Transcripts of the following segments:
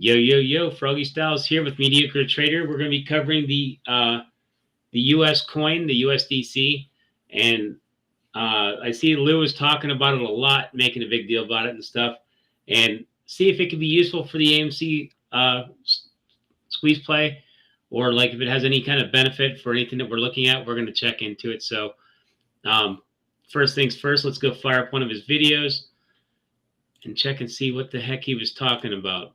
Yo, yo, yo, Froggystyles here with Mediocre Trader. We're going to be covering the US coin, the USDC, and I see Lou was talking about it a lot, making a big deal about it and stuff, and see if it can be useful for the AMC squeeze play, or like if it has any kind of benefit for anything that we're looking at. We're going to check into it. So first things first, let's go fire up one of his videos and check and see what the heck he was talking about.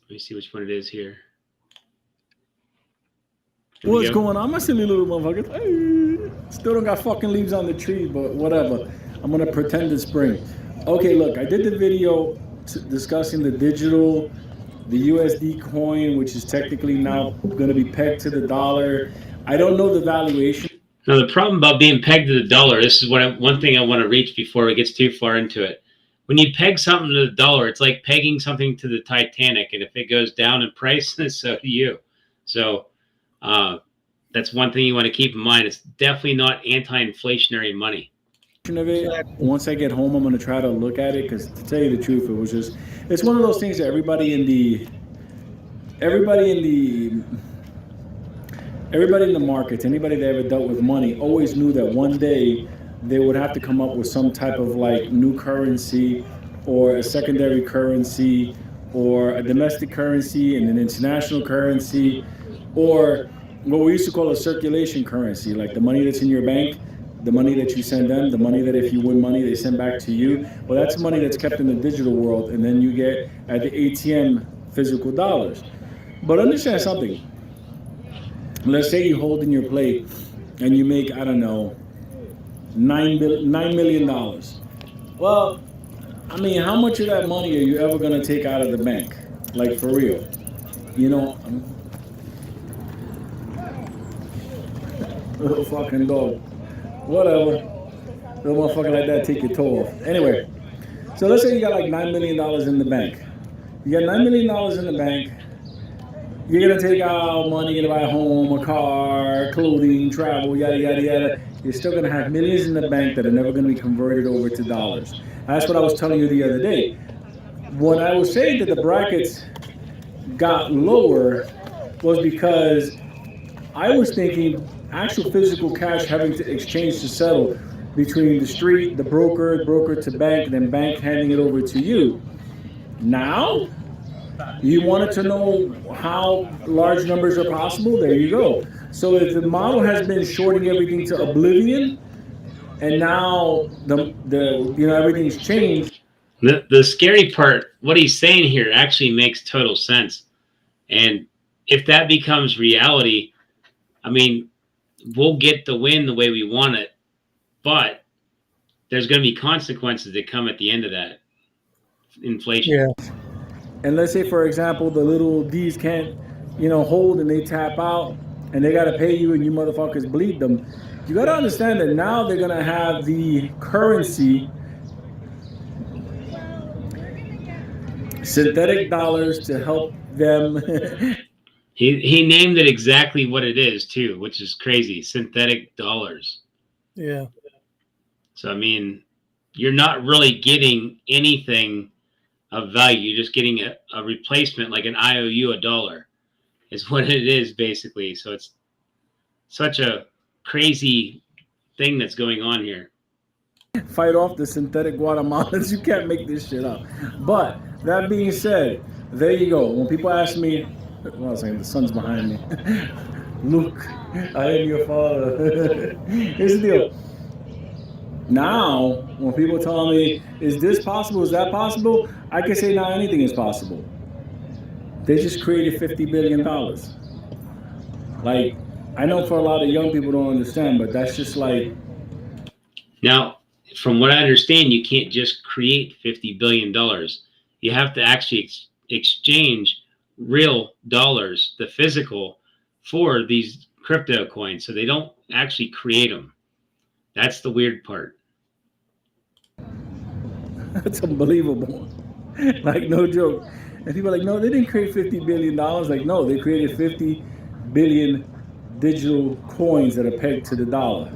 Let me see which one it is here. What's going on, my silly little motherfuckers? Hey, still don't got fucking leaves on the tree, but whatever. I'm gonna pretend it's spring. Okay, look, I did the video discussing the USD coin, which is technically now gonna be pegged to the dollar. I don't know the valuation. Now, the problem about being pegged to the dollar, this is one thing I want to reach before it gets too far into it. When you peg something to the dollar, it's like pegging something to the Titanic, and if it goes down in price, so do you. So that's one thing you want to keep in mind. It's definitely not anti-inflationary money. Of it. Once I get home, I'm going to try to look at it, because to tell you the truth, it's one of those things that everybody in the markets, anybody that ever dealt with money, always knew that one day they would have to come up with some type of like new currency, or a secondary currency, or a domestic currency and an international currency, or what we used to call a circulation currency, like the money that's in your bank, the money that you send them, the money that if you win money, they send back to you. Well, that's money that's kept in the digital world, and then you get at the ATM physical dollars. But understand something. Let's say you hold in your plate and you make, I don't know, $9 million. Well, I mean, how much of that money are you ever going to take out of the bank? Like, for real. You know, little fucking dog. Whatever. Little motherfucker like that, take your toe off. Anyway, so let's say you got like $9 million in the bank. You got $9 million in the bank. You're going to take out money, you're going to buy a home, a car, clothing, travel, yada, yada, yada. You're still going to have millions in the bank that are never going to be converted over to dollars. That's what I was telling you the other day. When I was saying that the brackets got lower was because I was thinking actual physical cash having to exchange to settle between the street, the broker to bank, then bank handing it over to you. Now, you wanted to know how large numbers are possible? There you go. So if the model has been shorting everything to oblivion, and now everything's changed. The scary part, what he's saying here actually makes total sense. And if that becomes reality, I mean, we'll get the win the way we want it, but there's going to be consequences that come at the end of that. Inflation. Yeah. And let's say, for example, the little D's can't, hold, and they tap out, and they got to pay you, and you motherfuckers bleed them. You got to understand that now they're going to have the currency, synthetic dollars, to help them. He named it exactly what it is, too, which is crazy. Synthetic dollars. Yeah. So, I mean, you're not really getting anything of value. You're just getting a replacement, like an IOU, a dollar, is what it is, basically. So it's such a crazy thing that's going on here. Fight off the synthetic Guatemalans. You can't make this shit up. But that being said, there you go. When people ask me, well, I was saying the sun's behind me. Luke, I am your father. Here's the deal. Now, when people tell me, is this possible, is that possible? I can say now anything is possible. They just created $50 billion. Like, I know for a lot of young people don't understand, but that's just like. Now, from what I understand, you can't just create $50 billion. You have to actually exchange real dollars, the physical, for these crypto coins. So they don't actually create them. That's the weird part. That's unbelievable. Like, no joke. And people are like, no, they didn't create $50 billion. Like, no, they created 50 billion digital coins that are pegged to the dollar.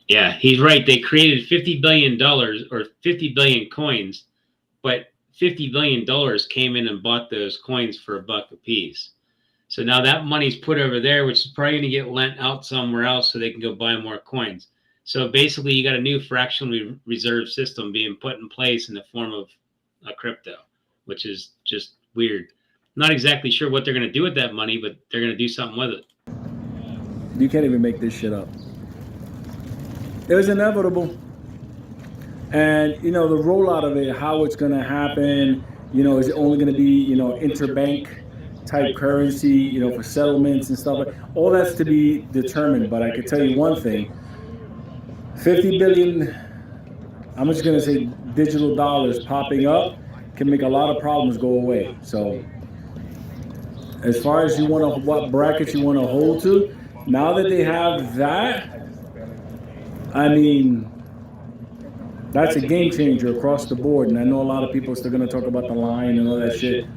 Yeah, he's right. They created $50 billion or 50 billion coins, but $50 billion came in and bought those coins for $1 a piece. So now that money's put over there, which is probably going to get lent out somewhere else so they can go buy more coins. So basically, you got a new fractional reserve system being put in place in the form of a crypto, which is just weird. Not exactly sure what they're going to do with that money, but they're going to do something with it. You can't even make this shit up. It was inevitable. And, you know, the rollout of it, how it's going to happen, you know, is it only going to be, you know, interbank type currency, you know, for settlements and stuff. All that's to be determined. But I could tell you one thing, 50 billion, I'm just going to say digital dollars popping up can make a lot of problems go away. So as far as you want to, what brackets you want to hold to, now that they have that, I mean, that's a game changer across the board. And I know a lot of people are still going to talk about the line and all that shit.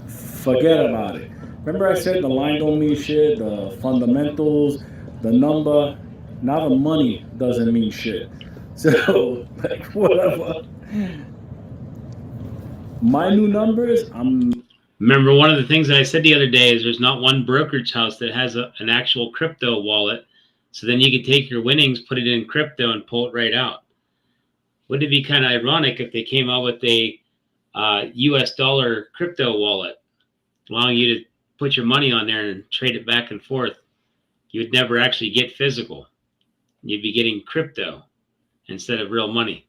Forget about it. Remember I said the line don't mean shit, the fundamentals, the number. Now the money doesn't mean shit. So, like, whatever. My new numbers, Remember, one of the things that I said the other day is there's not one brokerage house that has an actual crypto wallet. So then you can take your winnings, put it in crypto, and pull it right out. Wouldn't it be kind of ironic if they came out with a US dollar crypto wallet, allowing you to put your money on there and trade it back and forth? You would never actually get physical. You'd be getting crypto instead of real money.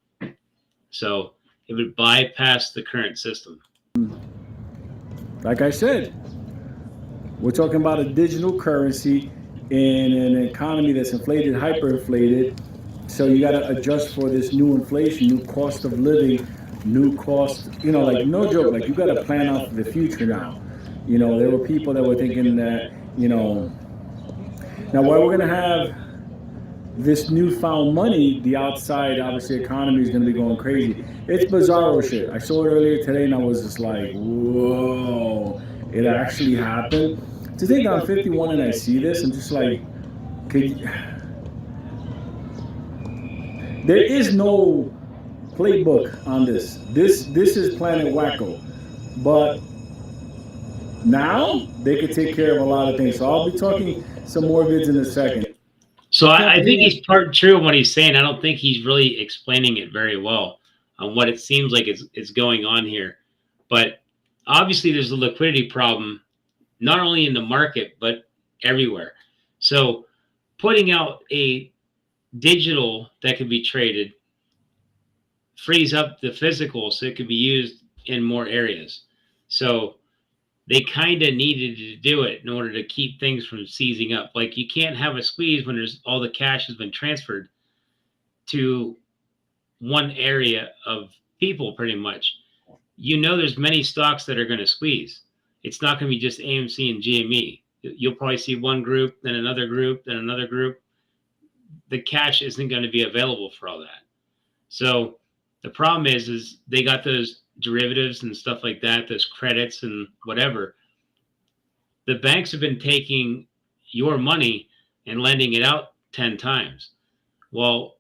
So it would bypass the current system. like I said, we're talking about a digital currency in an economy that's inflated, hyperinflated. So you got to adjust for this new inflation, new cost of living, new cost, you know, like no joke, like you got to plan out for the future now. You know, there were people that were thinking that, you know, now while we're going to have this newfound money, the outside, obviously, economy is going to be going crazy. It's bizarro shit. I saw it earlier today and I was just like, whoa, it actually happened. To think I'm 51 and I see this, I'm just like, there is no playbook on this. This is Planet Wacko. But now they could take care of a lot of things. So I'll be talking some more vids in a second. So I think he's part true in what he's saying. I don't think he's really explaining it very well on what it seems like is going on here. But obviously there's a liquidity problem, not only in the market, but everywhere. So putting out a digital that can be traded frees up the physical so it could be used in more areas. So they kind of needed to do it in order to keep things from seizing up. Like you can't have a squeeze when there's all the cash has been transferred to one area of people pretty much. You know there's many stocks that are going to squeeze. It's not going to be just AMC and GME. You'll probably see one group, then another group, then another group. The cash isn't going to be available for all that. So the problem is they got those derivatives and stuff like that, those credits and whatever. The banks have been taking your money and lending it out 10 times. Well,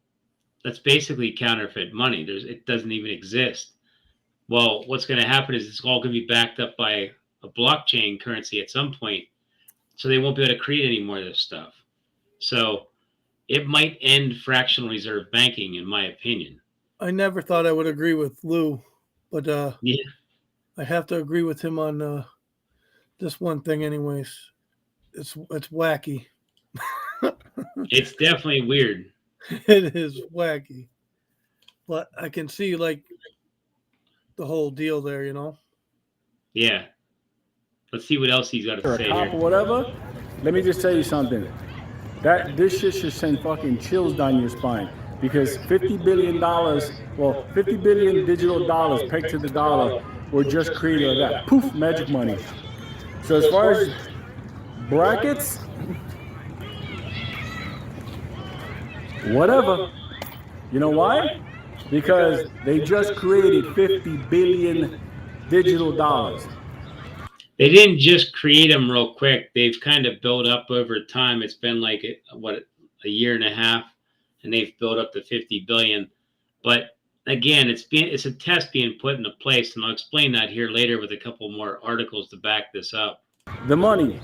that's basically counterfeit money. It doesn't even exist. Well, what's going to happen is it's all going to be backed up by a blockchain currency at some point. So they won't be able to create any more of this stuff. So it might end fractional reserve banking, in my opinion. I never thought I would agree with Lou, but yeah, I have to agree with him on this one thing anyways. It's wacky. It's definitely weird. It is wacky. But I can see like the whole deal there, you know? Yeah. Let's see what else he's got to say here. Or whatever. Let me just tell you something. This shit should send fucking chills down your spine. Because $50 billion, well, 50 billion digital dollars pegged to the dollar were just created like that. Poof, magic money. So as far as brackets, whatever. You know why? Because they just created 50 billion digital dollars. They didn't just create them real quick. They've kind of built up over time. It's been like, a year and a half. and they've built up to 50 billion. But again, it's a test being put into place, and I'll explain that here later with a couple more articles to back this up. The money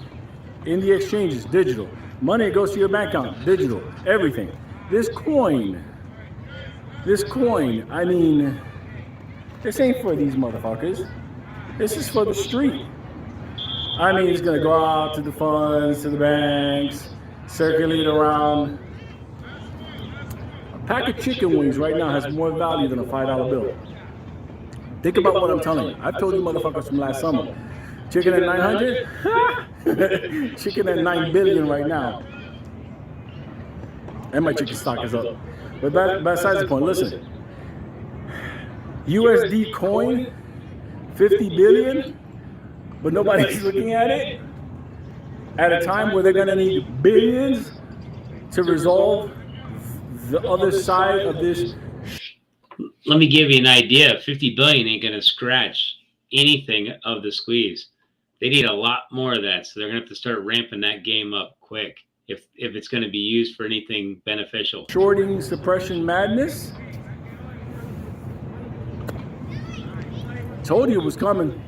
in the exchanges, digital. Money that goes to your bank account, digital. Everything. This coin, I mean, this ain't for these motherfuckers. This is for the street. I mean, it's gonna go out to the funds, to the banks, circulate around. A pack of chicken wings right now has more value than a $5 bill. Think about what I'm telling you. I've told you motherfuckers from last summer. Chicken at 900? Chicken at 9 billion right now. And my chicken stock is up. But besides the point, listen. USD Coin, 50 billion, but nobody's looking at it. At a time where they're gonna need billions to resolve the other side of this. Let me give you an idea. 50 billion ain't gonna scratch anything of the squeeze. They need a lot more of that, so they're gonna have to start ramping that game up quick if it's gonna be used for anything beneficial. Shorting suppression madness. Told you it was coming.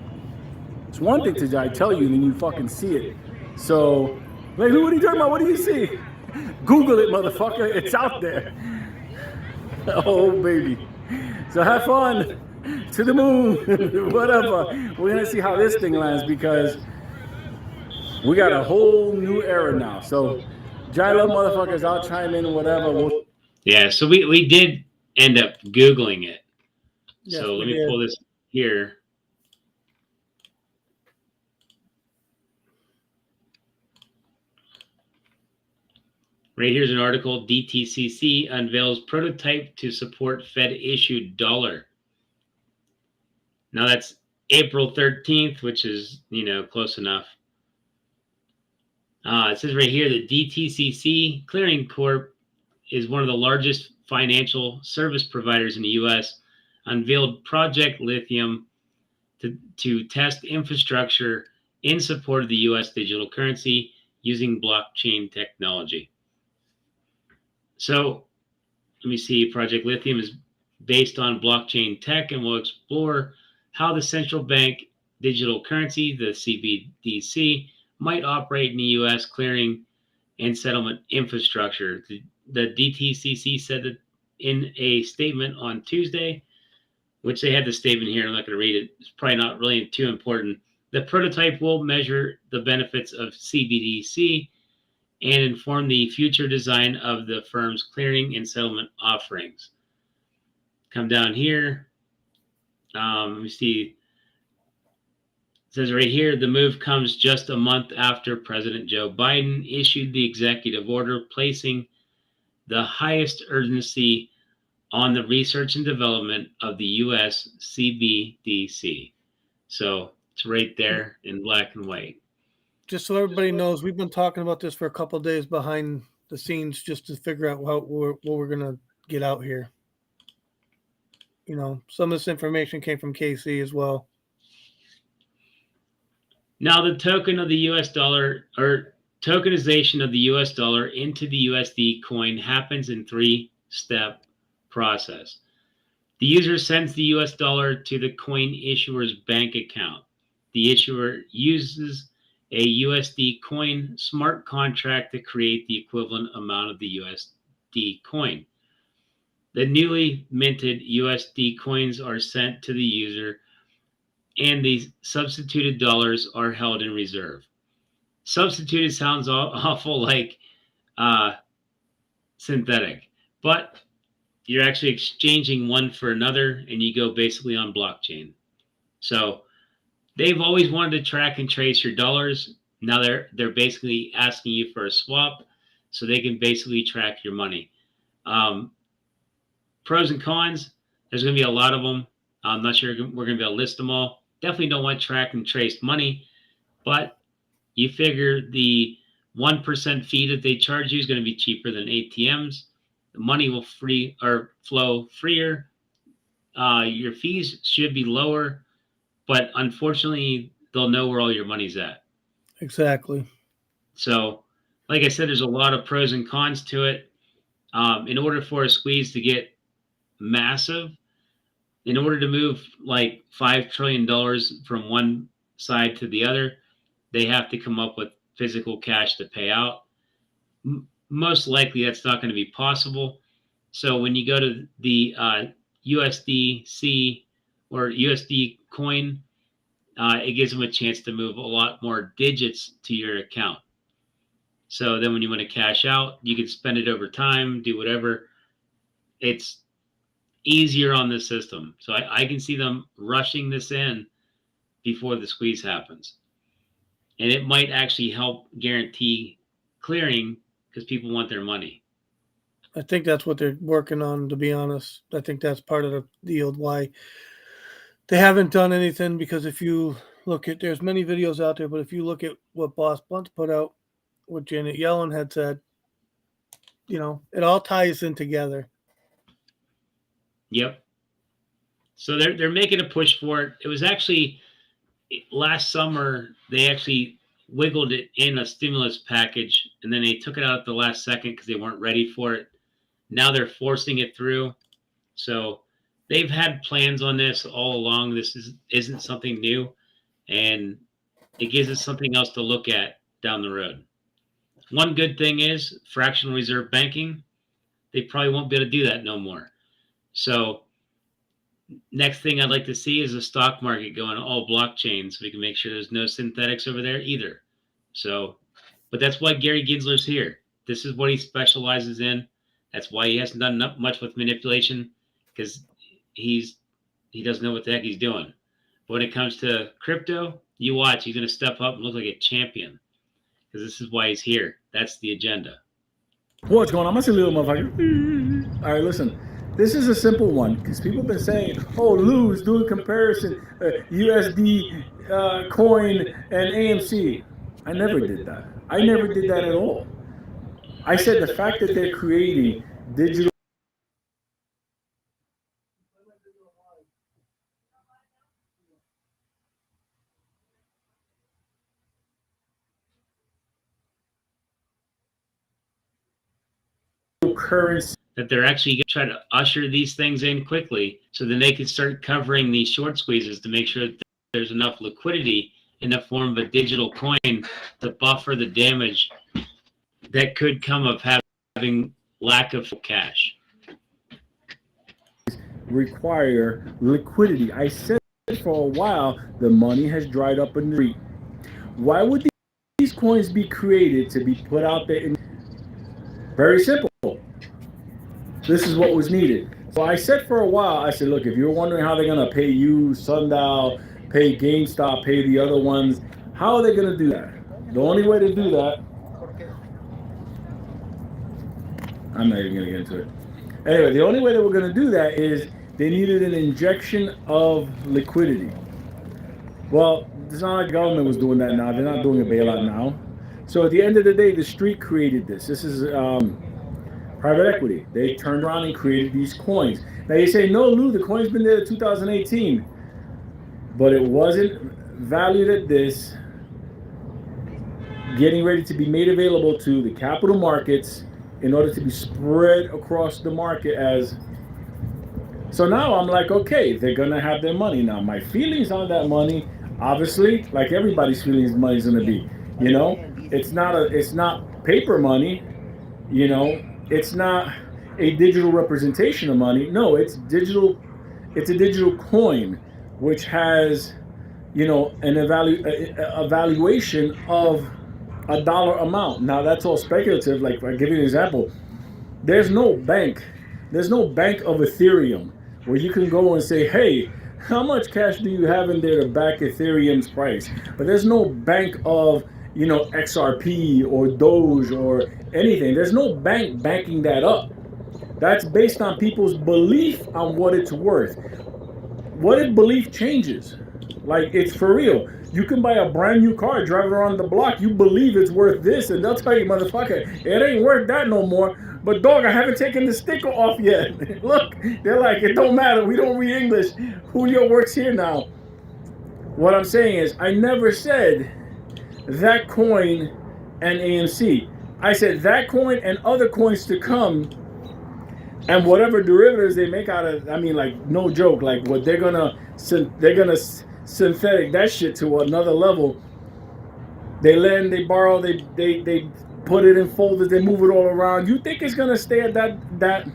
It's one thing to I tell you and then you fucking see it. So, like, what are you talking about? What do you see? Google it, motherfucker. It's out there. Oh, baby. So have fun. To the moon. Whatever. We're going to see how this thing lands because we got a whole new era now. So, Jai Love motherfuckers, I'll chime in, whatever. Yeah, so we did end up Googling it. Yes, so let me pull this here. Right here's an article. Dtcc unveils prototype to support Fed-issued dollar. Now that's April 13th, which is, close enough. It says right here that Dtcc Clearing Corp is one of the largest financial service providers in the U.S. Unveiled Project Lithium to test infrastructure in support of the U.S. digital currency using blockchain technology. So let me see. Project Lithium is based on blockchain tech and will explore how the central bank digital currency, the CBDC, might operate in the U.S. clearing and settlement infrastructure. The DTCC said that in a statement on Tuesday, which they had the statement here. I'm not going to read it. It's probably not really too important. The prototype will measure the benefits of CBDC and inform the future design of the firm's clearing and settlement offerings. Come down here. Let me see. It says right here, the move comes just a month after President Joe Biden issued the executive order placing the highest urgency on the research and development of the U.S. CBDC. So it's right there in black and white. Just so everybody knows, we've been talking about this for a couple of days behind the scenes just to figure out what we're going to get out here. Some of this information came from KC as well. Now, the token of the U.S. dollar or tokenization of the U.S. dollar into the USD coin happens in three-step process. The user sends the US dollar to the coin issuer's bank account. The issuer uses a USD coin smart contract to create the equivalent amount of the USD coin. The newly minted USD coins are sent to the user, and the substituted dollars are held in reserve. Substituted sounds awful like synthetic, but you're actually exchanging one for another, and you go basically on blockchain. So they've always wanted to track and trace your dollars. Now they're basically asking you for a swap, so they can basically track your money. Pros and cons, there's going to be a lot of them. I'm not sure we're going to be able to list them all. Definitely don't want track and trace money, but you figure the 1% fee that they charge you is going to be cheaper than ATMs. The money will flow freer. Your fees should be lower, but unfortunately, they'll know where all your money's at. Exactly. So, like I said, there's a lot of pros and cons to it. In order for a squeeze to get massive, in order to move like $5 trillion from one side to the other, they have to come up with physical cash to pay out. Most likely that's not going to be possible. So when you go to the USDC or USD Coin, it gives them a chance to move a lot more digits to your account. So then when you want to cash out, you can spend it over time, do whatever. It's easier on this system. So I can see them rushing this in before the squeeze happens. And it might actually help guarantee clearing because people want their money. I think that's what they're working on, to be honest. I think that's part of the deal why they haven't done anything, because if you look at, there's many videos out there, but if you look at what Boss Blunt put out, what Janet Yellen had said, you know, it all ties in together. Yep. So they're making a push for it. It was actually last summer, they actually wiggled it in a stimulus package, and then they took it out at the last second because they weren't ready for it. Now they're forcing it through. So they've had plans on this all along. This isn't something new, and it gives us something else to look at down the road. One good thing is fractional reserve banking. They probably won't be able to do that no more. So next thing I'd like to see is the stock market going all blockchain, so we can make sure there's no synthetics over there either. So, but that's why Gary Gensler's here. This is what he specializes in. That's why he hasn't done much with manipulation, because he doesn't know what the heck he's doing. But when it comes to crypto, you watch, he's going to step up and look like a champion, because this is why he's here. That's the agenda. What's going on? I'm a little motherfucker. All right, listen. This is a simple one, because people have been saying, oh, Lou's doing comparison, USD Coin and AMC. I never did that. I never did that at all. I said the fact that they're creating digital currency, that they're actually going to try to usher these things in quickly so then they can start covering these short squeezes to make sure that there's enough liquidity in the form of a digital coin to buffer the damage that could come of having lack of cash. require liquidity. I said for a while the money has dried up in the street. Why would these coins be created to be put out there? Very simple. This is what was needed. So I said for a while, I said, look, if you're wondering how they're going to pay you, Sundial, pay GameStop, pay the other ones, how are they going to do that? The only way to do that, I'm not even going to get into it. Anyway, the only way that we're going to do that is they needed an injection of liquidity. Well, it's not like the government was doing that now. They're not doing a bailout now. So at the end of the day, the street created this. This is private equity. They turned around and created these coins. Now you say, no, Lou, the coin's been there in 2018. But it wasn't valued at this, getting ready to be made available to the capital markets in order to be spread across the market as... So now I'm like, okay, they're going to have their money. Now my feelings on that money, obviously, like everybody's feelings, money's going to be, you know, it's not paper money, you know, it's not a digital representation of money. No, it's digital. It's a digital coin, which has, you know, an evaluation of a dollar amount. Now that's all speculative. Like, I'll give you an example. There's no bank of Ethereum where you can go and say, hey, how much cash do you have in there to back Ethereum's price? But there's no bank of, you know, XRP or Doge or anything. There's no bank backing that up. That's based on people's belief on what it's worth. What if belief changes? Like, it's for real. You can buy a brand new car, drive it around the block, you believe it's worth this, and they'll tell you, motherfucker, it ain't worth that no more. But dog, I haven't taken the sticker off yet. Look, they're like, it don't matter, we don't read English. Julio works here now. What I'm saying is, I never said that coin and AMC. I said that coin and other coins to come And whatever derivatives they make out of, I mean, like, no joke, like what they're gonna synthetic that shit to another level. They lend, they borrow, they put it in folders, they move it all around. You think it's gonna stay at that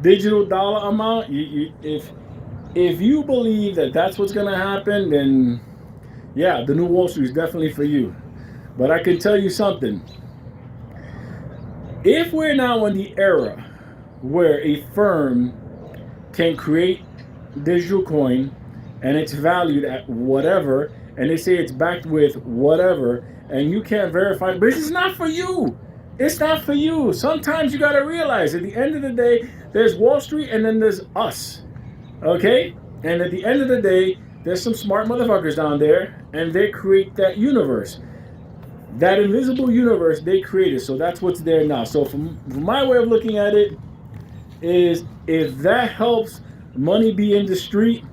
digital dollar amount? If you believe that that's what's gonna happen, then yeah, the new Wall Street is definitely for you. But I can tell you something. If we're now in the era where a firm can create digital coin and it's valued at whatever, and they say it's backed with whatever, and you can't verify, but it's not for you. It's not for you. Sometimes you got to realize at the end of the day, there's Wall Street and then there's us. Okay? And at the end of the day, there's some smart motherfuckers down there, and they create that universe. That invisible universe they created. So that's what's there now. So from my way of looking at it is, if that helps money be in the street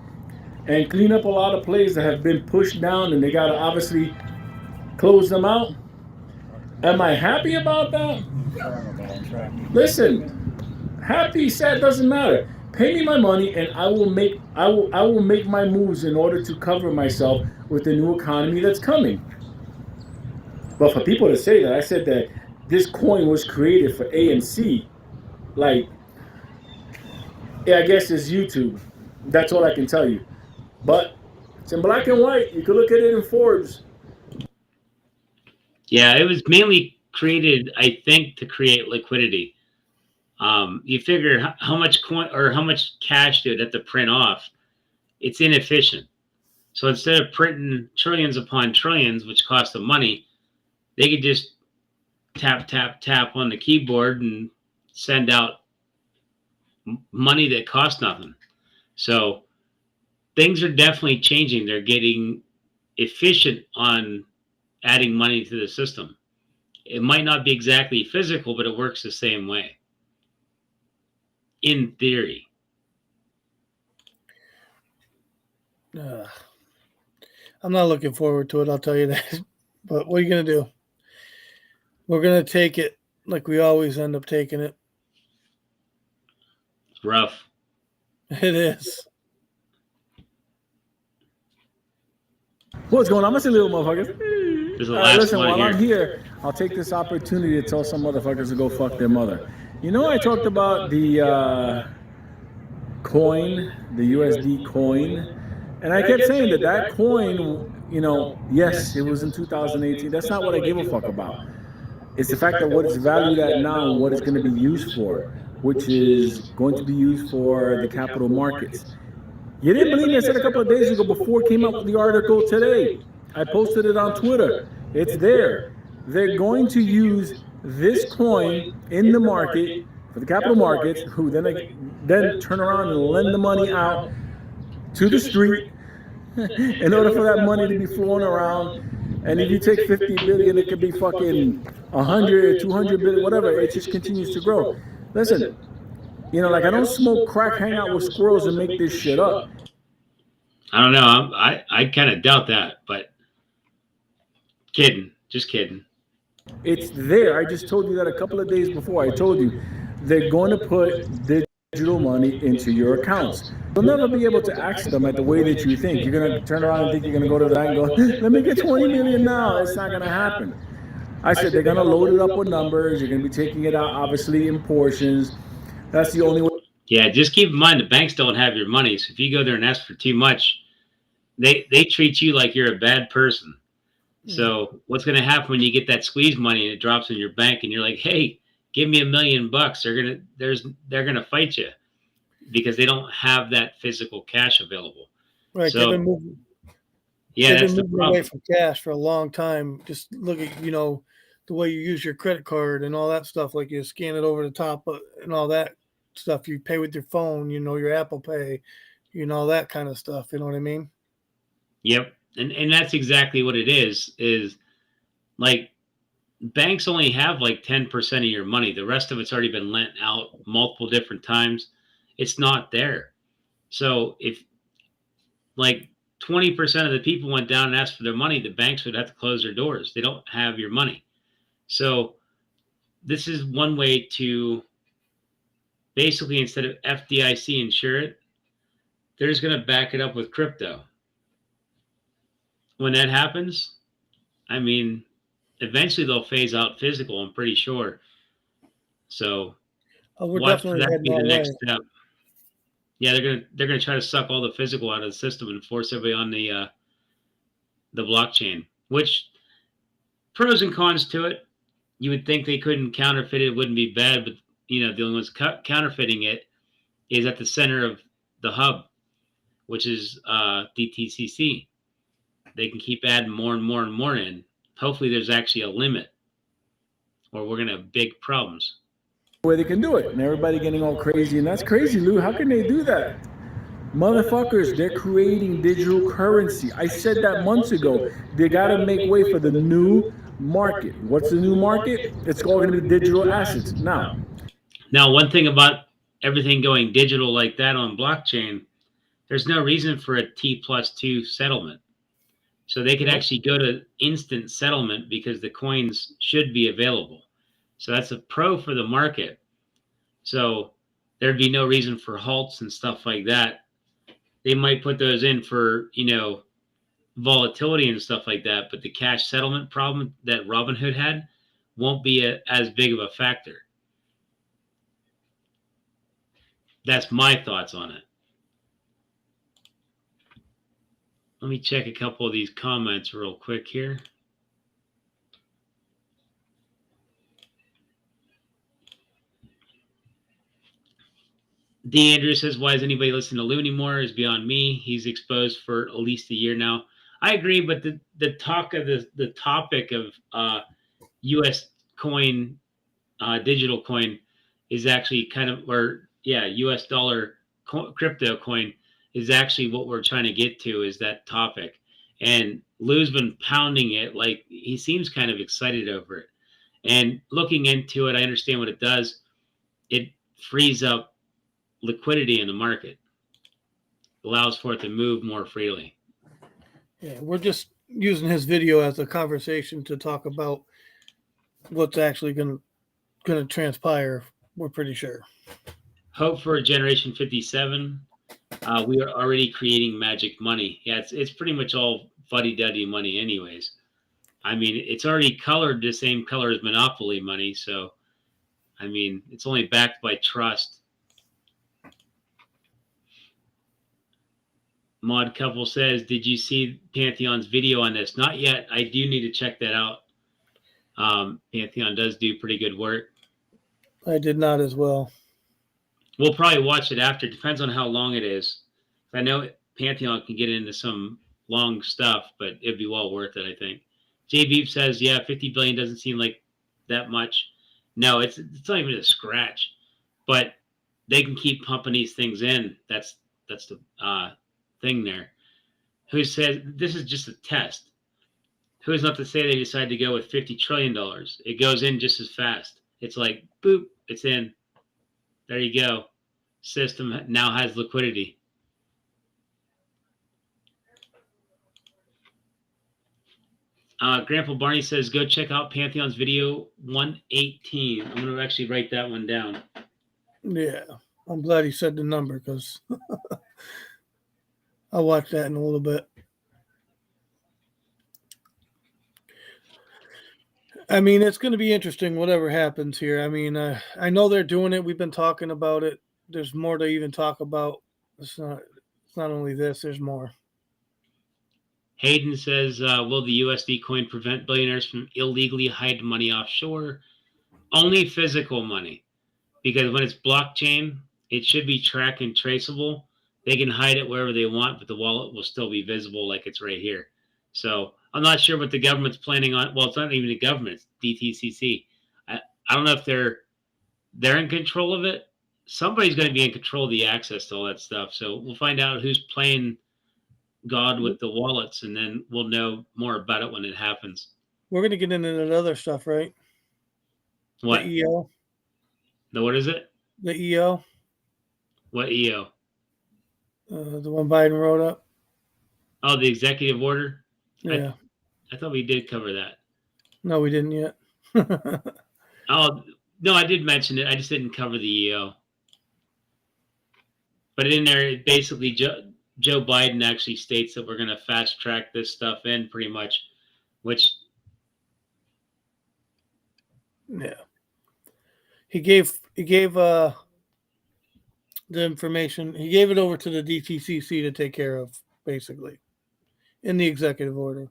and clean up a lot of plays that have been pushed down and they got to obviously close them out, am I happy about that? Listen, happy, sad, doesn't matter. Pay me my money and I will make my moves in order to cover myself with the new economy that's coming. But for people to say that, I said that this coin was created for AMC, like, yeah, I guess it's YouTube. That's all I can tell you. But it's in black and white. You can look at it in Forbes. Yeah, it was mainly created, I think, to create liquidity. You figure how much coin or how much cash do it have to print off? It's inefficient. So instead of printing trillions upon trillions, which cost them money, they could just tap, tap, tap on the keyboard and send out money that costs nothing. So things are definitely changing. They're getting efficient on adding money to the system. It might not be exactly physical, but it works the same way. In theory. I'm not looking forward to it, I'll tell you that. But what are you going to do? We're going to take it like we always end up taking it. It's rough. It is. What's going on? I'm little motherfuckers. This is the last listen, one while here. I'm here, I'll take this opportunity to tell some motherfuckers to go fuck their mother. You know, I talked about the coin, the USD coin, and I kept saying that coin, you know, yes, it was in 2018. That's not what I give a fuck about. It's the fact that what it's valued at now and what it's going to be used for, which is going to be used for the capital markets. You didn't believe me? I said a couple of days ago before it came out with the article today. I posted it on Twitter. It's there. They're going to use this coin in the market for the capital markets, who then turn around and lend the money out to the street in order for that money to be flowing around. And if you take 50 billion, it could be fucking 100, 200 billion, whatever. It just continues to grow. Listen, you know, like, I don't smoke crack, hang out with squirrels, and make this shit up. I don't know. I kind of doubt that, but kidding. Just kidding. It's there. I just told you that a couple of days before. I told you they're going to put digital money into your accounts. You'll never be able to access them at the way that you think. You're going to turn around and think you're going to go to the bank and go, let me get 20 million now. It's not going to happen. I said they're going to load it up with numbers. You're going to be taking it out, obviously, in portions. That's the only way. Yeah, just keep in mind the banks don't have your money. So if you go there and ask for too much, they treat you like you're a bad person. So what's going to happen when you get that squeeze money and it drops in your bank and you're like, hey, give me $1 million? They're gonna fight you because they don't have that physical cash available. Right. So, they've been moving that's the away problem. from cash for a long time. Just look at, you know, the way you use your credit card and all that stuff. Like you scan it over the top and all that stuff. You pay with your phone, you know, your Apple Pay, you know, that kind of stuff. You know what I mean? Yep. And that's exactly what it is like banks only have like 10% of your money. The rest of it's already been lent out multiple different times. It's not there. So if like 20% of the people went down and asked for their money, the banks would have to close their doors. They don't have your money. So this is one way to basically instead of FDIC insure it, they're just going to back it up with crypto. When that happens, I mean, eventually they'll phase out physical, I'm pretty sure. So we're watch for definitely that to heading be the that next way. step. Yeah, they're gonna try to suck all the physical out of the system and force everybody on the blockchain. Which pros and cons to it. You would think they couldn't counterfeit it; wouldn't be bad. But the only ones counterfeiting it is at the center of the hub, which is Dtcc. They can keep adding more and more and more in. Hopefully, there's actually a limit, or we're gonna have big problems. Where they can do it, and everybody getting all crazy, and that's crazy, Lou. How can they do that? Motherfuckers, they're creating digital currency. I said that months ago. They got to make way for the new market. What's the new market? It's all going to be digital assets. Now, one thing about everything going digital like that on blockchain, there's no reason for a T+2 settlement. So they could actually go to instant settlement because the coins should be available. So that's a pro for the market. So there'd be no reason for halts and stuff like that. They might put those in for, volatility and stuff like that, but the cash settlement problem that Robinhood had won't be as big of a factor. That's my thoughts on it. Let me check a couple of these comments real quick here. D. Andrew says, why is anybody listening to Lou anymore? Is beyond me. He's exposed for at least a year now. I agree, but the topic of US coin, digital coin is actually kind of, US dollar crypto coin is actually what we're trying to get to, is that topic. And Lou's been pounding it, like he seems kind of excited over it. And looking into it, I understand what it does. It frees up liquidity in the market, allows for it to move more freely. Yeah, we're just using his video as a conversation to talk about what's actually going to transpire. We're pretty sure. Hope for Generation 57. We are already creating magic money. Yeah, it's pretty much all fuddy-duddy money anyways. I mean, it's already colored the same color as Monopoly money, so, I mean, it's only backed by trust. Mod Couple says, did you see Pantheon's video on this? Not yet. I do need to check that out. Pantheon does do pretty good work. I did not as well. We'll probably watch it after. Depends on how long it is. I know Pantheon can get into some long stuff, but it'd be well worth it, I think. J Beep says, yeah, 50 billion doesn't seem like that much. No, it's not even a scratch. But they can keep pumping these things in. That's the thing there. Who says this is just a test? Who is not to say they decide to go with $50 trillion? It goes in just as fast. It's like, boop, it's in. There you go. System now has liquidity. Grandpa Barney says, go check out Pantheon's video 118. I'm going to actually write that one down. Yeah, I'm glad he said the number because I'll watch that in a little bit. I mean, it's going to be interesting whatever happens here. I mean, I know they're doing it. We've been talking about it. There's more to even talk about. It's not only this, there's more. Hayden says, will the USD coin prevent billionaires from illegally hiding money offshore? Only physical money. Because when it's blockchain, it should be track and traceable. They can hide it wherever they want, but the wallet will still be visible like it's right here. So I'm not sure what the government's planning on. Well, it's not even the government. It's Dtcc. I don't know if they're in control of it. Somebody's going to be in control of the access to all that stuff. So we'll find out who's playing God with the wallets, and then we'll know more about it when it happens. We're going to get into that other stuff, right? What? The EO. What is it? The EO. What EO? The one Biden wrote up. Oh, the executive order? Yeah. I thought we did cover that. No, we didn't yet. Oh, no, I did mention it. I just didn't cover the EO. But in there, it basically Joe Biden actually states that we're going to fast track this stuff in pretty much, which Yeah. He gave the information. He gave it over to the Dtcc to take care of, basically, in the executive order.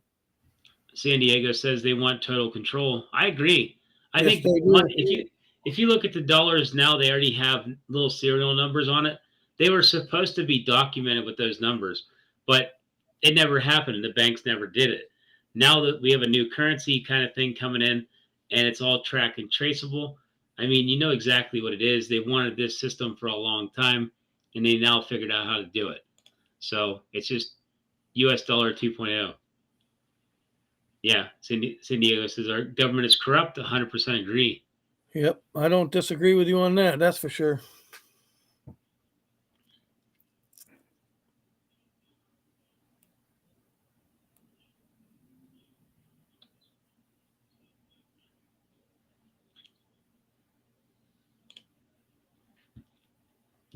San Diego says they want total control. I agree. I Yes, think they do. if you look at the dollars now, they already have little serial numbers on it. They were supposed to be documented with those numbers, but it never happened, and the banks never did it. Now that we have a new currency kind of thing coming in, and it's all track and traceable, I mean, you know exactly what it is. They wanted this system for a long time, and they now figured out how to do it. So it's just US dollar 2.0. Yeah, San Diego says our government is corrupt. 100% agree. Yep, I don't disagree with you on that. That's for sure.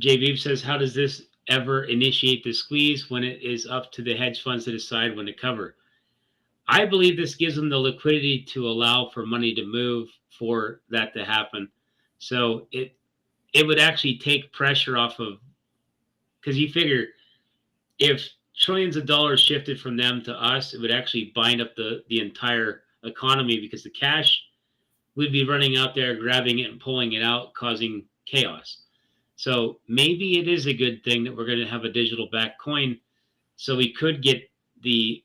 JB says, how does this ever initiate the squeeze when it is up to the hedge funds to decide when to cover? I believe this gives them the liquidity to allow for money to move for that to happen. So it would actually take pressure off of, because you figure if trillions of dollars shifted from them to us, it would actually bind up the entire economy, because the cash would be running out there, grabbing it and pulling it out, causing chaos. So maybe it is a good thing that we're going to have a digital back coin, so we could get the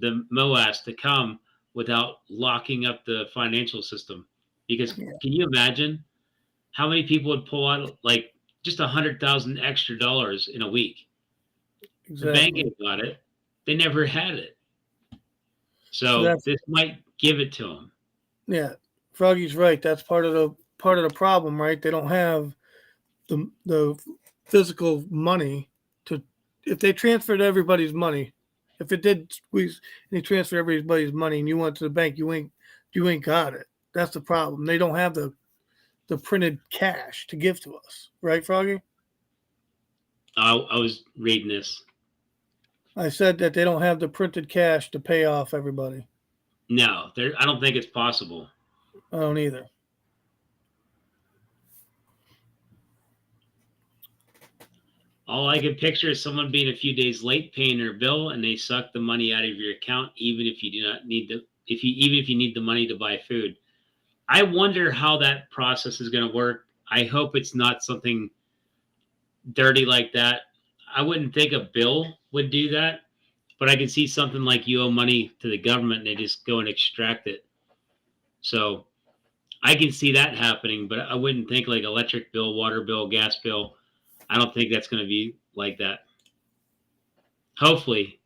MOAS to come without locking up the financial system. Because can you imagine how many people would pull out like just $100,000 extra dollars in a week? Exactly. The bank ain't got it. They never had it. So this might give it to them. Yeah, Froggy's right. That's part of the problem, right? They don't have the physical money to. If they transferred everybody's money, if it did squeeze and they transferred everybody's money and you went to the bank, you ain't got it. That's the problem. They don't have the printed cash to give to us, right, Froggy? I was reading this. I said that they don't have the printed cash to pay off everybody. No, I don't think it's possible. I don't either. All I can picture is someone being a few days late paying their bill, and they suck the money out of your account, even if you do not need even if you need the money to buy food. I wonder how that process is going to work. I hope it's not something dirty like that. I wouldn't think a bill would do that, but I can see something like you owe money to the government and they just go and extract it. So I can see that happening, but I wouldn't think like electric bill, water bill, gas bill. I don't think that's going to be like that. Hopefully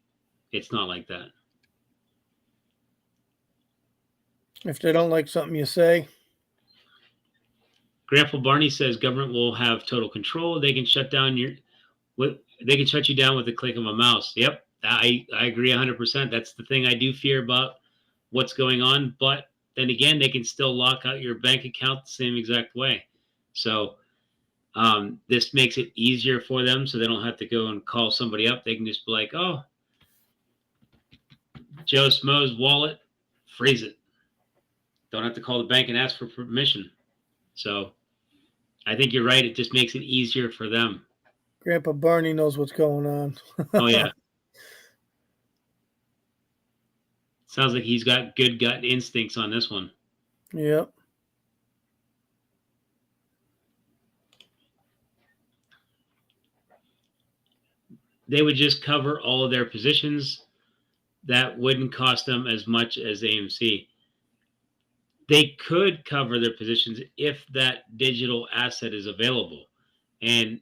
it's not like that. If they don't like something you say. Grandpa Barney says government will have total control. They can shut down they can shut you down with the click of a mouse. Yep, I agree 100%. That's the thing I do fear about what's going on. But then again, they can still lock out your bank account the same exact way. So this makes it easier for them, so they don't have to go and call somebody up. They can just be like, oh, Joe Smo's wallet, freeze it. Don't have to call the bank and ask for permission. So I think you're right. It just makes it easier for them. Grandpa Barney knows what's going on. Oh, yeah. Sounds like he's got good gut instincts on this one. Yep. They would just cover all of their positions. That wouldn't cost them as much as AMC. They could cover their positions if that digital asset is available. And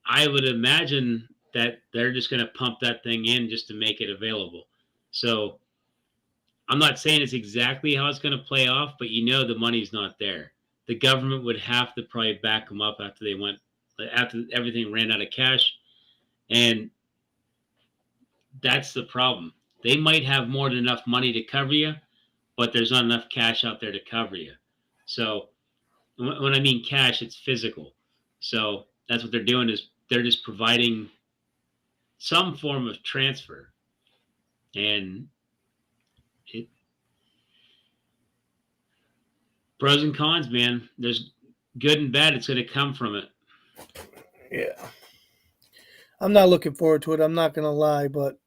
I would imagine that they're just going to pump that thing in just to make it available. So I'm not saying it's exactly how it's going to play off, but you know the money's not there. The government would have to probably back them up after everything ran out of cash. And that's the problem. They might have more than enough money to cover you, but there's not enough cash out there to cover you. So when I mean cash, it's physical. So that's what they're doing, is they're just providing some form of transfer. And it pros and cons, man. There's good and bad. It's going to come from it. Yeah. I'm not looking forward to it. I'm not going to lie, but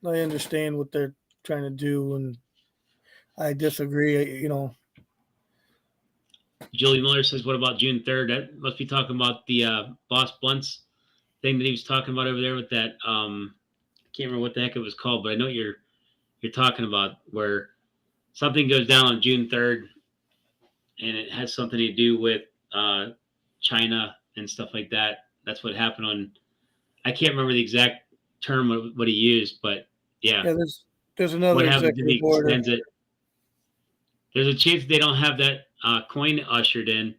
I understand what they're trying to do, and I disagree. Julie Miller says, what about June 3rd? That must be talking about the Boss Blunts thing that he was talking about over there with that. I can't remember what the heck it was called, but I know what you're talking about, where something goes down on June 3rd, and it has something to do with China and stuff like that. That's what happened on. I can't remember the exact term of what he used, but yeah. There's another what happens if he executive order. extends it? There's a chance they don't have that coin ushered in.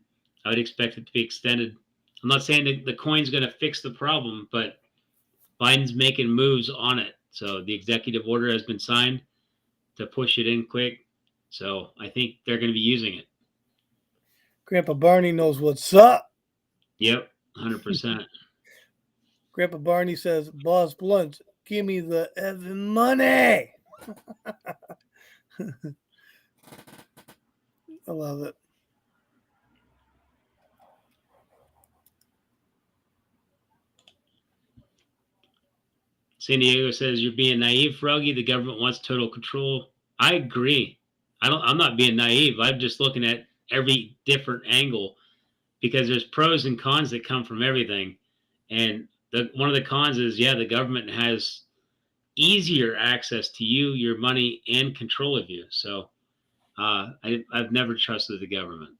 I would expect it to be extended. I'm not saying that the coin's going to fix the problem, but Biden's making moves on it. So the executive order has been signed to push it in quick. So I think they're going to be using it. Grandpa Barney knows what's up. Yep, 100%. Grandpa Barney says, Boss Blunt, give me the Evan money. I love it. San Diego says, you're being naive, Froggy. The government wants total control. I agree. I'm not being naive. I'm just looking at every different angle, because there's pros and cons that come from everything. And one of the cons is, the government has easier access to you, your money, and control of you. So I've never trusted the government.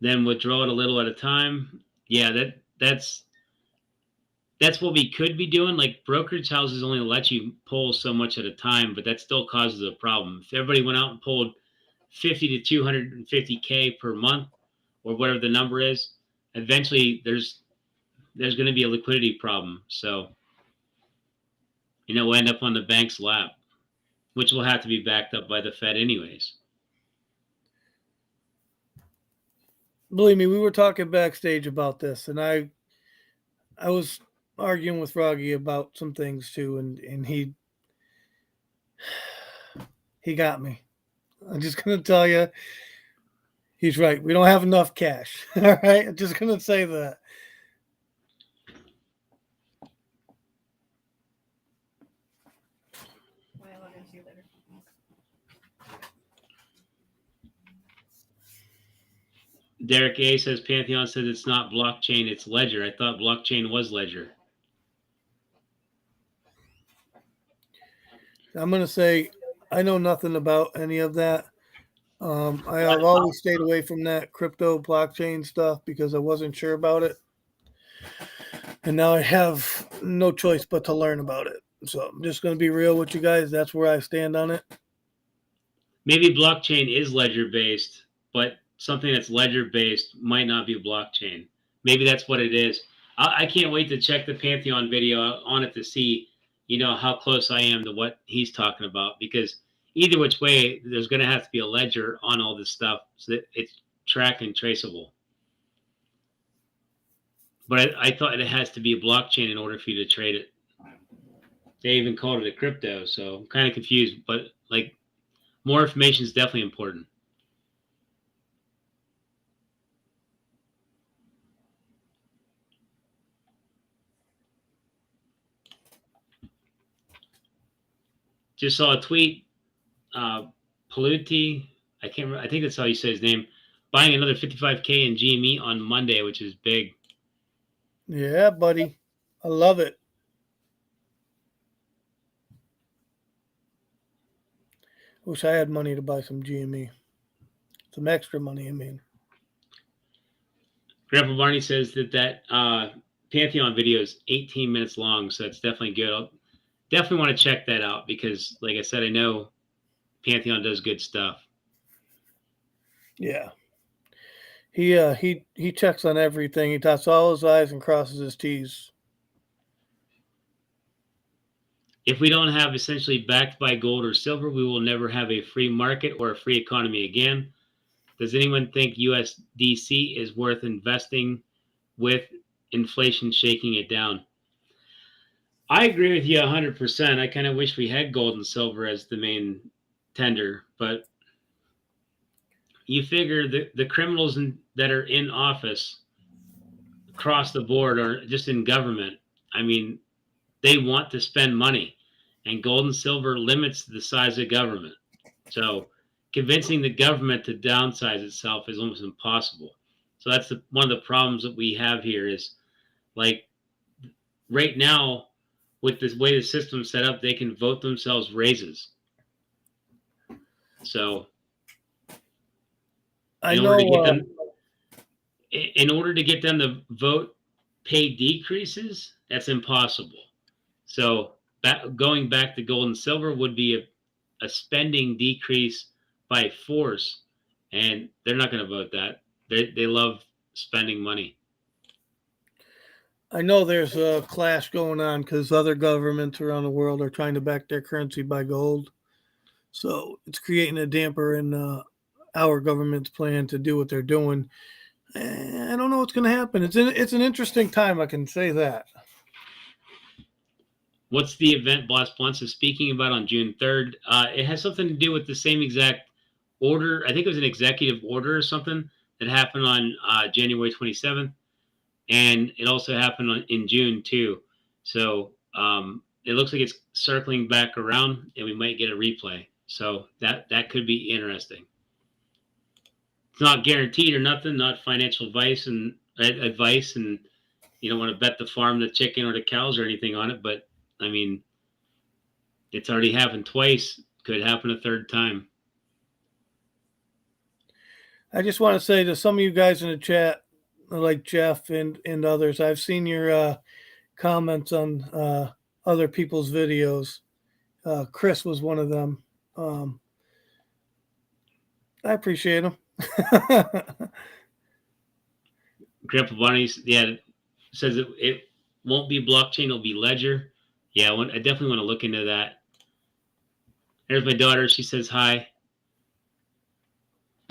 Then withdraw it a little at a time. Yeah, that's what we could be doing. Like, brokerage houses only let you pull so much at a time, but that still causes a problem. If everybody went out and pulled 50 to 250K per month, or whatever the number is, eventually there's going to be a liquidity problem. So, we'll end up on the bank's lap, which will have to be backed up by the Fed anyways. Believe me, we were talking backstage about this, and I was arguing with Froggy about some things too, and he got me. I'm just gonna tell you, he's right. We don't have enough cash. All right, I'm just gonna say that. Derek A says Pantheon says it's not blockchain, it's Ledger. I thought blockchain was Ledger. I'm going to say I know nothing about any of that. I have always stayed away from that crypto blockchain stuff because I wasn't sure about it. And now I have no choice but to learn about it. So I'm just going to be real with you guys. That's where I stand on it. Maybe blockchain is ledger-based, but something that's ledger-based might not be blockchain. Maybe that's what it is. I can't wait to check the Pantheon video on it to see, how close I am to what he's talking about, because either which way, there's going to have to be a ledger on all this stuff so that it's tracked and traceable. But I thought it has to be a blockchain in order for you to trade it. They even called it a crypto, so I'm kind of confused. But, more information is definitely important. Just saw a tweet. Paluti, I can't remember. I think that's how you say his name. Buying another 55K in GME on Monday, which is big. Yeah, buddy. I love it. Wish I had money to buy some GME. Some extra money, I mean. Grandpa Barney says that Pantheon video is 18 minutes long, so that's definitely good. I'll definitely want to check that out because, like I said, I know Pantheon does good stuff. Yeah. He checks on everything. He dots all his I's and crosses his T's. if we don't have essentially backed by gold or silver, we will never have a free market or a free economy again. Does anyone think USDC is worth investing with inflation shaking it down? I agree with you 100%. I kind of wish we had gold and silver as the main tender, but you figure the criminals that are in office across the board or just in government, I mean, they want to spend money, and gold and silver limits the size of government. So convincing the government to downsize itself is almost impossible. So that's one of the problems that we have here is like right now with this way the system's set up, they can vote themselves raises. So in order to get them to vote pay decreases, that's impossible. So going back to gold and silver would be a spending decrease by force, and they're not going to vote that. They love spending money. I know there's a clash going on because other governments around the world are trying to back their currency by gold. So it's creating a damper in our government's plan to do what they're doing. I don't know what's going to happen. It's an interesting time, I can say that. What's the event Blas Blunts is speaking about on June 3rd? It has something to do with the same exact order. I think it was an executive order or something that happened on January 27th. And it also happened in June too. So it looks like it's circling back around and we might get a replay. So that could be interesting. It's not guaranteed or nothing, not financial advice, and you don't want to bet the farm, the chicken, or the cows or anything on it. But I mean, it's already happened twice. Could happen a third time. I just want to say to some of you guys in the chat, like Jeff and others, I've seen your comments on other people's videos. Chris was one of them. I appreciate him. Grandpa Bonnie, says it won't be blockchain, it'll be ledger. Yeah, I definitely want to look into that. There's my daughter. She says hi.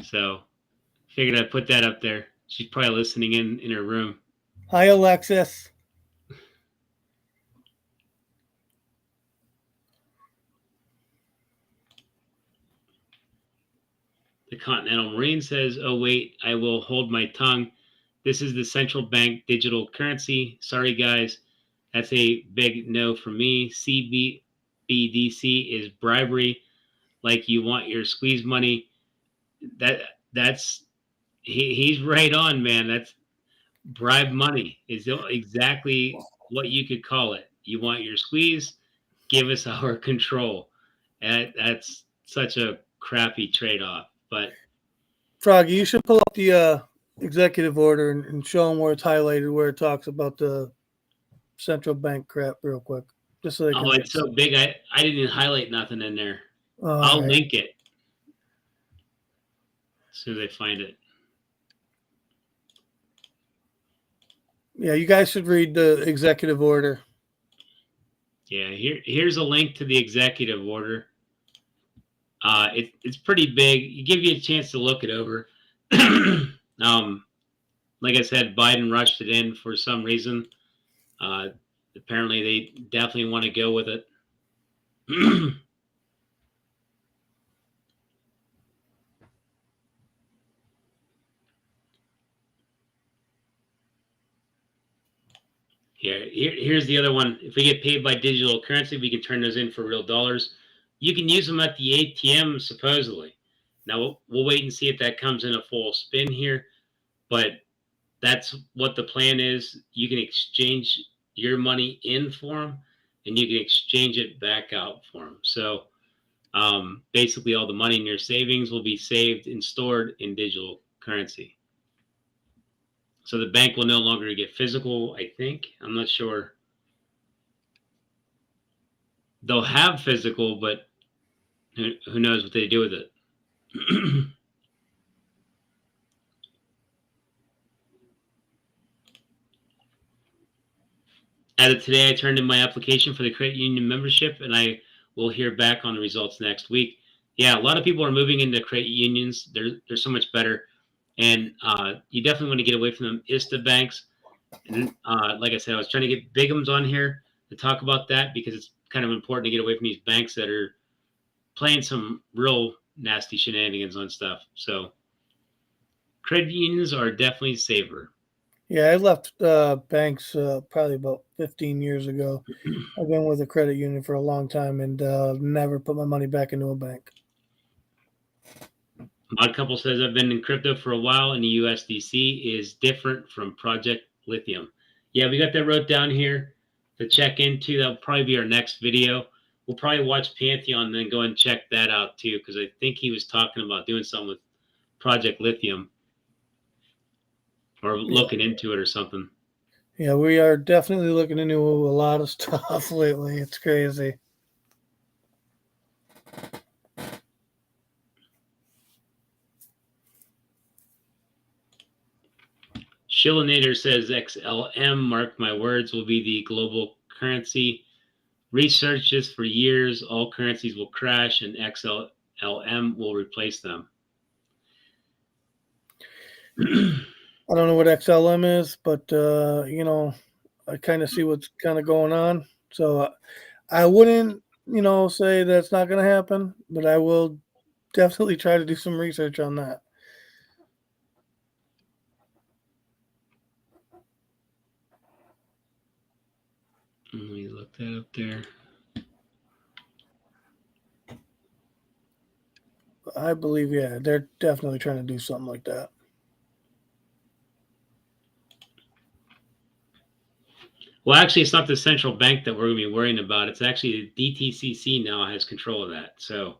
So figured I'd put that up there. She's probably listening in her room. Hi, Alexis. The Continental Marine says, oh, wait, I will hold my tongue. This is the central bank digital currency. Sorry, guys. That's a big no for me. CBDC is bribery. Like you want your squeeze money. He's right on, man. That's bribe money is exactly what you could call it. You want your squeeze, give us our control. And that's such a crappy trade-off. But Froggy, you should pull up the executive order and show them where it's highlighted, where it talks about the central bank crap real quick. Just so they can it's so big. I didn't even highlight nothing in there. I'll link it as soon as I find it. Yeah, you guys should read the executive order. Yeah, here's a link to the executive order. It's pretty big. It gives you a chance to look it over. Like I said, Biden rushed it in for some reason. Apparently, they definitely want to go with it. Here's the other one. If we get paid by digital currency, we can turn those in for real dollars. You can use them at the ATM, supposedly. Now, we'll wait and see if that comes in a full spin here. But that's what the plan is. You can exchange your money in for them, and you can exchange it back out for them. So basically, all the money in your savings will be saved and stored in digital currency. So the bank will no longer get physical, I think. I'm not sure. They'll have physical, but who knows what they do with it. As of today, I turned in my application for the credit union membership, and I will hear back on the results next week. Yeah, a lot of people are moving into credit unions. They're so much better, and you definitely want to get away from them ISTA banks. And like I said, I was trying to get Bigham's on here to talk about that because it's kind of important to get away from these banks that are playing some real nasty shenanigans on stuff. So credit unions are definitely safer. Yeah, I left banks probably about 15 years ago. I've been with a credit union for a long time and never put my money back into a bank. Mod Couple says I've been in crypto for a while, and the USDC is different from Project Lithium. Yeah, we got that wrote down here to check into. That'll probably be our next video. We'll probably watch Pantheon and then go and check that out too, because I think he was talking about doing something with Project Lithium or looking into it or something. Yeah, we are definitely looking into a lot of stuff lately. It's crazy. Shillinator says XLM, mark my words, will be the global currency. Research this for years. All currencies will crash and XLM will replace them. I don't know what XLM is, but you know, I kind of see what's kind of going on. So I wouldn't, you know, say that's not going to happen, but I will definitely try to do some research on that. Let me look that up there. I believe, yeah, they're definitely trying to do something like that. Well, actually, it's not the central bank that we're going to be worrying about. It's actually the Dtcc now has control of that. So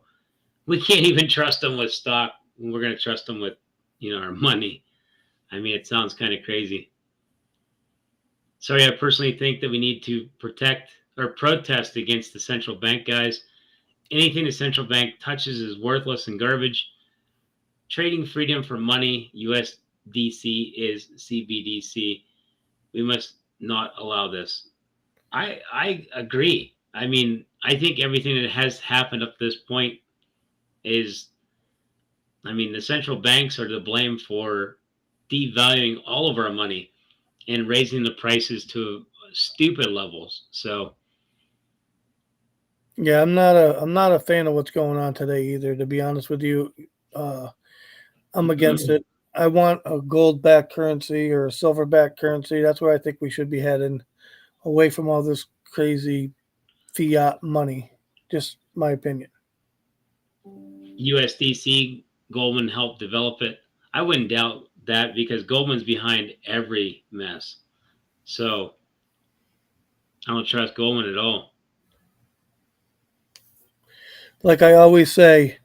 we can't even trust them with stock. We're going to trust them with, our money. I mean, it sounds kind of crazy. Sorry, I personally think that we need to protect or protest against the central bank guys. Anything the central bank touches is worthless and garbage. Trading freedom for money, USDC is CBDC. We must not allow this. I agree. I mean, I think everything that has happened up to this point is, the central banks are to blame for devaluing all of our money and raising the prices to stupid levels. So yeah, I'm not a fan of what's going on today either. To be honest with you, I'm against it. I want a gold-backed currency or a silver-backed currency. That's where I think we should be heading, away from all this crazy fiat money. Just my opinion. USDC, Goldman helped develop it. I wouldn't doubt that because Goldman's behind every mess. So I don't trust Goldman at all. Like I always say,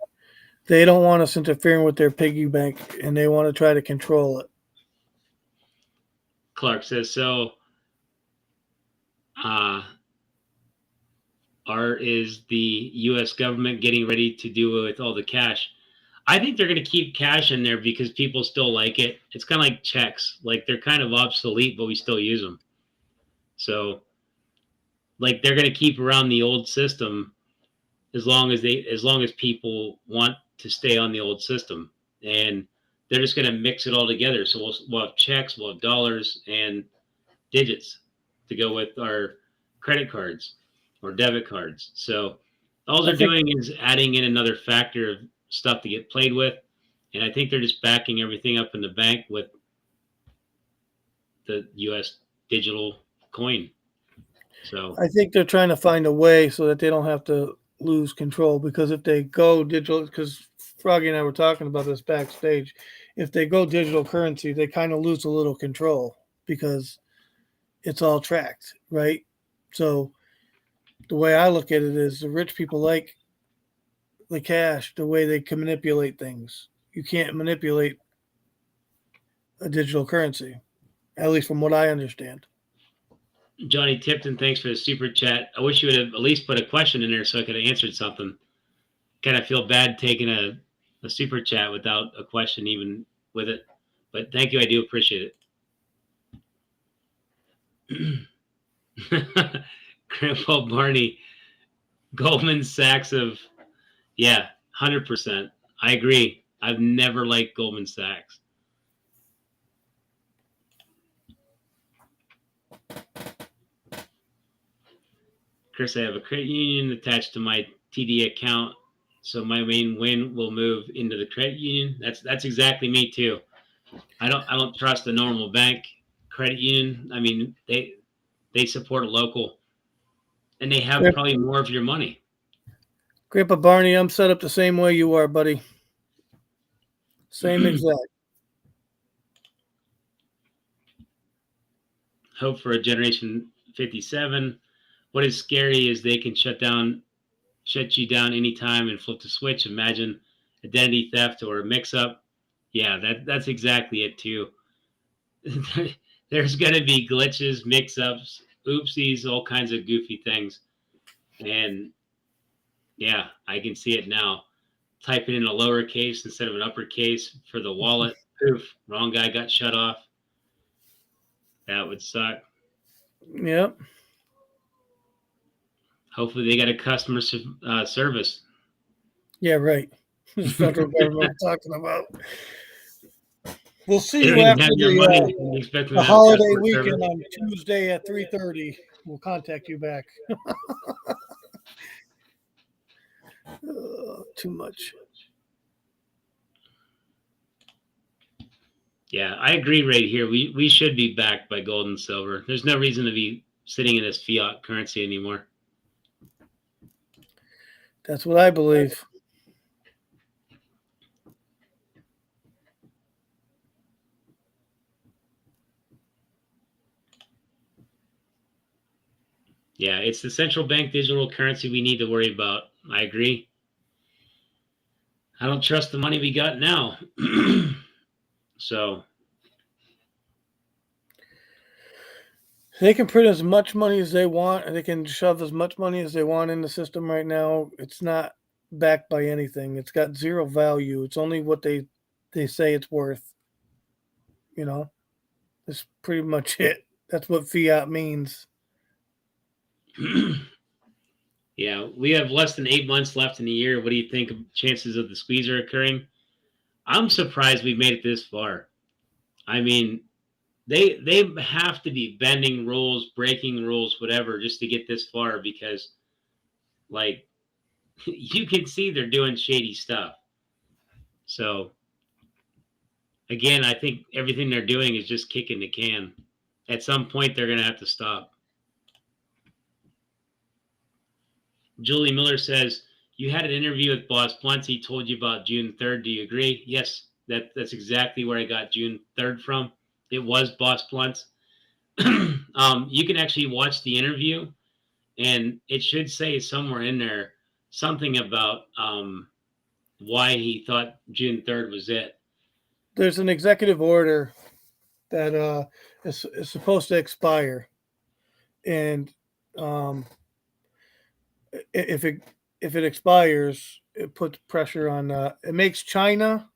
they don't want us interfering with their piggy bank, and they want to try to control it. Clark says so. Is the U.S. government getting ready to do with all the cash? I think they're going to keep cash in there because people still like it. It's kind of like checks. Like they're kind of obsolete, but we still use them. So, like they're going to keep around the old system as long as people want to stay on the old system, and they're just going to mix it all together. So we'll have checks, we'll have dollars, and digits to go with our credit cards or debit cards. So all they're doing is adding in another factor of stuff to get played with, and I think they're just backing everything up in the bank with the U.S. digital coin. So I think they're trying to find a way so that they don't have to lose control, because if they go digital, because Froggy and I were talking about this backstage, if they go digital currency, they kind of lose a little control because it's all tracked, right? So the way I look at it is the rich people like the cash, the way they can manipulate things. You can't manipulate a digital currency, at least from what I understand. Johnny Tipton, thanks for the super chat. I wish you would have at least put a question in there so I could have answered something. Kind of feel bad taking a super chat without a question even with it. But thank you. I do appreciate it. Grandpa Barney, Goldman Sachs of, yeah, 100%. I agree. I've never liked Goldman Sachs. Chris, I have a credit union attached to my TD account, so my main win will move into the credit union. That's exactly me too. I don't trust the normal bank credit union. I mean, they support a local, and they have probably more of your money. Grandpa Barney, I'm set up the same way you are, buddy. Same exact. Hope for a generation 57. What is scary is they can shut you down anytime and flip the switch. Imagine identity theft or a mix-up. Yeah, that's exactly it too. There's going to be glitches, mix-ups, oopsies, all kinds of goofy things. And yeah, I can see it now. Typing in a lowercase instead of an uppercase for the wallet. Poof, wrong guy got shut off. That would suck. Yep. Hopefully they got a customer service. Yeah, right. The federal government I'm talking about. We'll see They you don't even after have your money. You expect them the to have holiday customer weekend service? on Tuesday at 3:30. We'll contact you back. Too much. Yeah, I agree right here. We should be backed by gold and silver. There's no reason to be sitting in this fiat currency anymore. That's what I believe. Yeah, it's the central bank digital currency we need to worry about. I agree. I don't trust the money we got now. So They can print as much money as they want, and they can shove as much money as they want in the system right now. It's not backed by anything. It's got zero value. It's only what they say it's worth. You know, that's pretty much it. That's what fiat means. yeah, we have less than 8 months left in the year. What do you think of chances of the squeeze are occurring? I'm surprised we've made it this far. I mean, they have to be bending rules, breaking rules, whatever, just to get this far because, like, you can see they're doing shady stuff. So, again, I think everything they're doing is just kicking the can. At some point, they're going to have to stop. Julie Miller says, you had an interview with Boss Blunt. He told you about June 3rd. Do you agree? Yes, that's exactly where I got June 3rd from. It was Boss Blunt's. You can actually watch the interview, and it should say somewhere in there something about why he thought June 3rd was it. There's an executive order that is supposed to expire, and if it expires, it puts pressure on. It makes China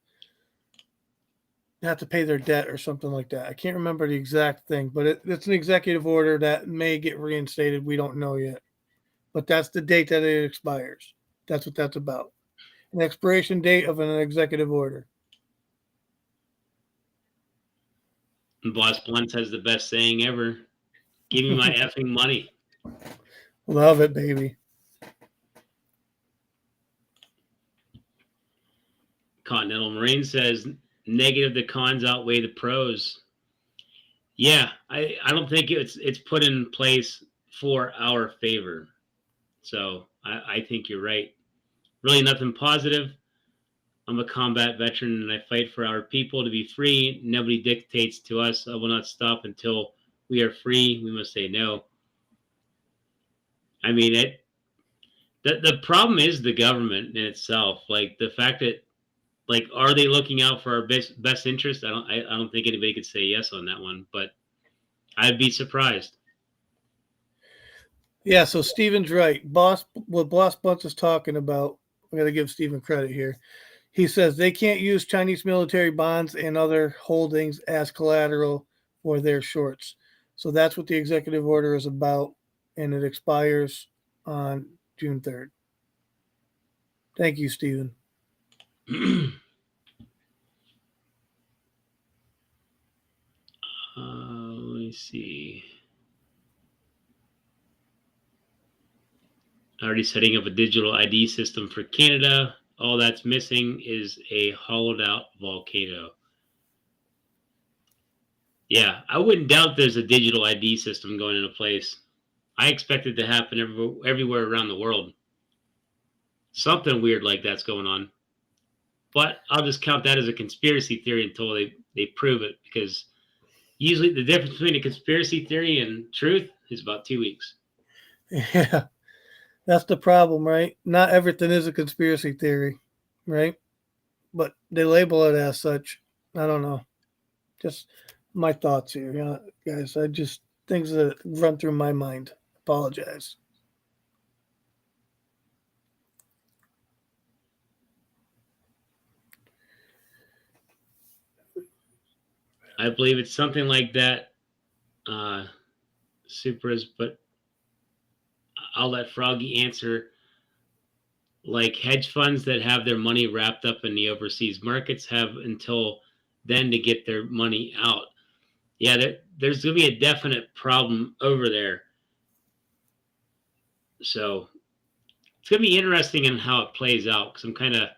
have to pay their debt or something like that. I can't remember the exact thing, but it's an executive order that may get reinstated. We don't know yet, but that's the date that it expires. That's what that's about. An expiration date of an executive order. And Boss Blunt has the best saying ever. Give me my effing money. Love it, baby. Continental Marine says negative the cons outweigh the pros. Yeah, I don't think it's put in place for our favor. So I think you're right. Really nothing positive. I'm a combat veteran and I fight for our people to be free. Nobody dictates to us. I will not stop until we are free. We must say no. I mean, the problem is the government in itself. Like the fact that, like, are they looking out for our best interest? I don't think anybody could say yes on that one, but I'd be surprised. Yeah, so Steven's right. What Boss Bunch is talking about, I'm going to give Steven credit here. He says they can't use Chinese military bonds and other holdings as collateral for their shorts. So that's what the executive order is about, and it expires on June 3rd. Thank you, Stephen. Let me see. Already setting up a digital ID system for Canada. All that's missing is a hollowed out volcano. Yeah, I wouldn't doubt there's a digital ID system going into place. I expect it to happen everywhere around the world. Something weird like that's going on. But I'll just count that as a conspiracy theory until they prove it, because usually the difference between a conspiracy theory and truth is about 2 weeks. Yeah, that's the problem, right? Not everything is a conspiracy theory, right? But they label it as such. I don't know. Just my thoughts here, guys. I just things that run through my mind. Apologize. I believe it's something like that, Supras, but I'll let Froggy answer. Like hedge funds that have their money wrapped up in the overseas markets have until then to get their money out. Yeah, there's going to be a definite problem over there. So it's going to be interesting in how it plays out, because I'm kind of,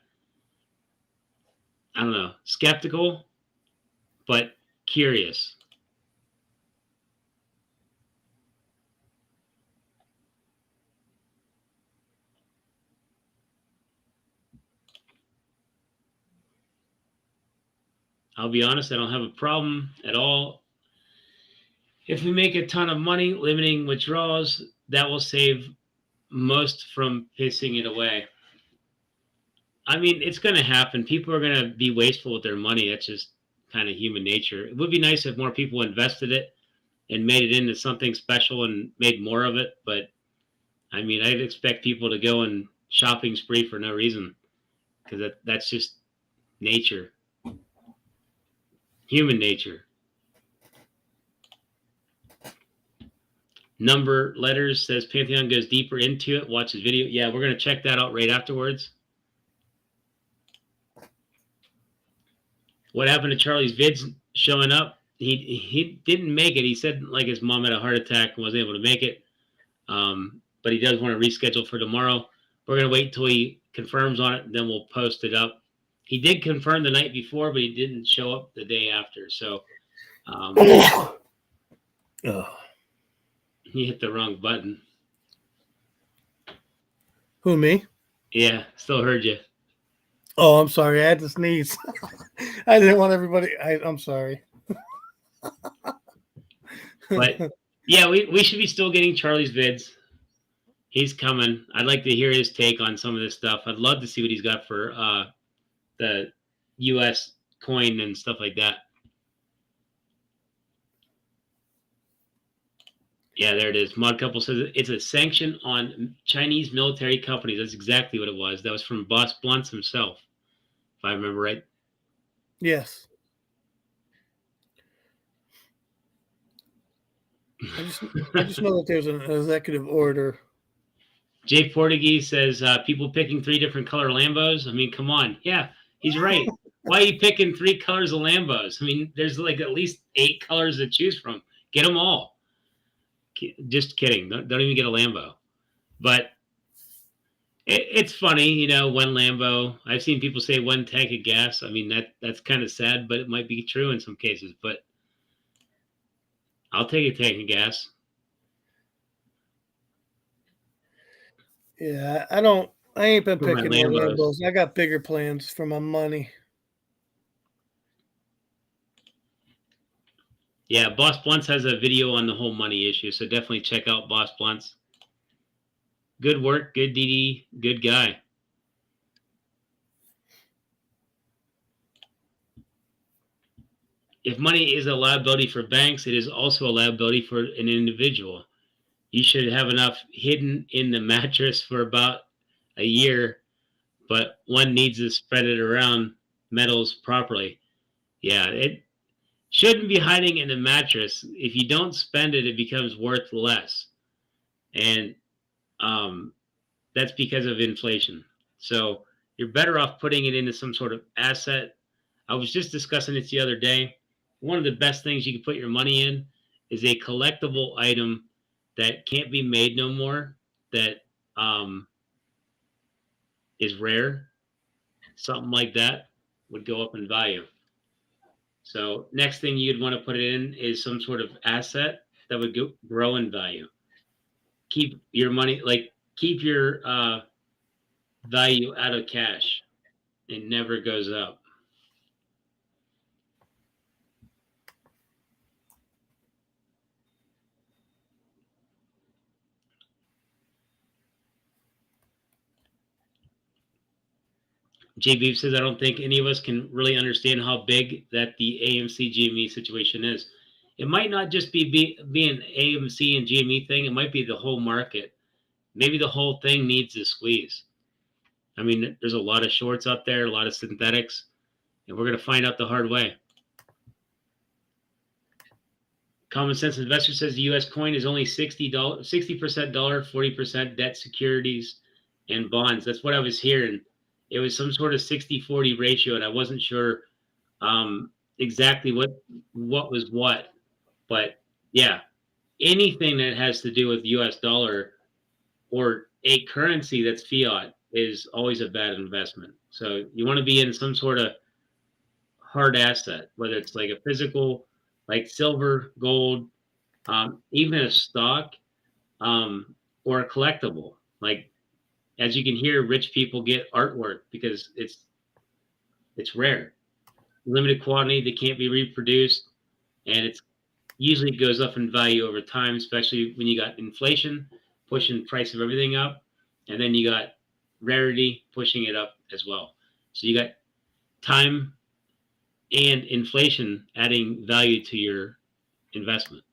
I don't know, skeptical, but curious. I'll be honest, I don't have a problem at all. If we make a ton of money limiting withdrawals, that will save most from pissing it away. I mean, it's going to happen. People are going to be wasteful with their money. That's just kind of human nature. It would be nice if more people invested it and made it into something special and made more of it. But I mean, I'd expect people to go and shopping spree for no reason, because that's just nature, human nature. Number Letters says Pantheon goes deeper into it. Watch his video. Yeah, we're going to check that out right afterwards. What happened to Charlie's vids showing up? He didn't make it. He said like his mom had a heart attack and wasn't able to make it. But he does want to reschedule for tomorrow. We're going to wait until he confirms on it, and then we'll post it up. He did confirm the night before, but he didn't show up the day after. So he hit the wrong button. Who, me? Yeah, still heard you. Oh, I'm sorry. I had to sneeze. I didn't want everybody. I'm sorry. But yeah, we should be still getting Charlie's vids. He's coming. I'd like to hear his take on some of this stuff. I'd love to see what he's got for the US coin and stuff like that. Yeah, there it is. Mod Couple says it's a sanction on Chinese military companies. That's exactly what it was. That was from Boss Blunts himself, if I remember right. Yes. I just know that there's an executive order. Jay Portuguese says people picking 3 different color Lambos. I mean, come on. Yeah, he's right. Why are you picking 3 colors of Lambos? I mean, there's like at least 8 colors to choose from. Get them all. Just kidding. Don't even get a Lambo. But it's funny, you know, 1 Lambo. I've seen people say 1 tank of gas. I mean, that's kind of sad, but it might be true in some cases. But I'll take a tank of gas. Yeah, I ain't been picking no Lambos. I got bigger plans for my money. Yeah, Boss Blunts has a video on the whole money issue, so definitely check out Boss Blunts. Good work, good DD, good guy. If money is a liability for banks, it is also a liability for an individual. You should have enough hidden in the mattress for about a year, but one needs to spread it around metals properly. Yeah, shouldn't be hiding in a mattress. If you don't spend it, it becomes worth less. And that's because of inflation. So you're better off putting it into some sort of asset. I was just discussing this the other day. One of the best things you can put your money in is a collectible item that can't be made no more, that is rare. Something like that would go up in value. So next thing you'd want to put it in is some sort of asset that would grow in value. Keep your money, like keep your value out of cash. It never goes up. J Beef says, I don't think any of us can really understand how big that the AMC GME situation is. It might not just be an AMC and GME thing. It might be the whole market. Maybe the whole thing needs a squeeze. I mean, there's a lot of shorts out there, a lot of synthetics, and we're going to find out the hard way. Common Sense Investor says the U.S. coin is only 60% dollar, 40% debt securities and bonds. That's what I was hearing. It was some sort of 60-40 ratio, and I wasn't sure exactly what was what. But yeah, anything that has to do with U.S. dollar or a currency that's fiat is always a bad investment. So you want to be in some sort of hard asset, whether it's like a physical, like silver, gold, even a stock, or a collectible. Like, as you can hear, rich people get artwork because it's rare, limited quantity, they can't be reproduced, and it's usually goes up in value over time, especially when you got inflation pushing the price of everything up, and then you got rarity pushing it up as well. So you got time and inflation adding value to your investment.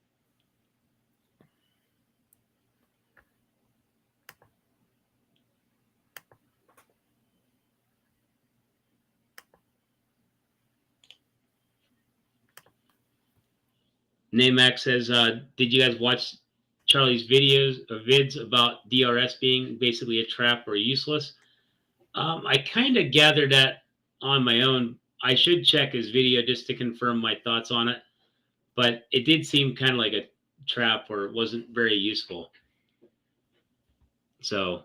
Namax says, did you guys watch Charlie's vids about DRS being basically a trap or useless? I kind of gathered that on my own. I should check his video just to confirm my thoughts on it, but it did seem kind of like a trap or it wasn't very useful. So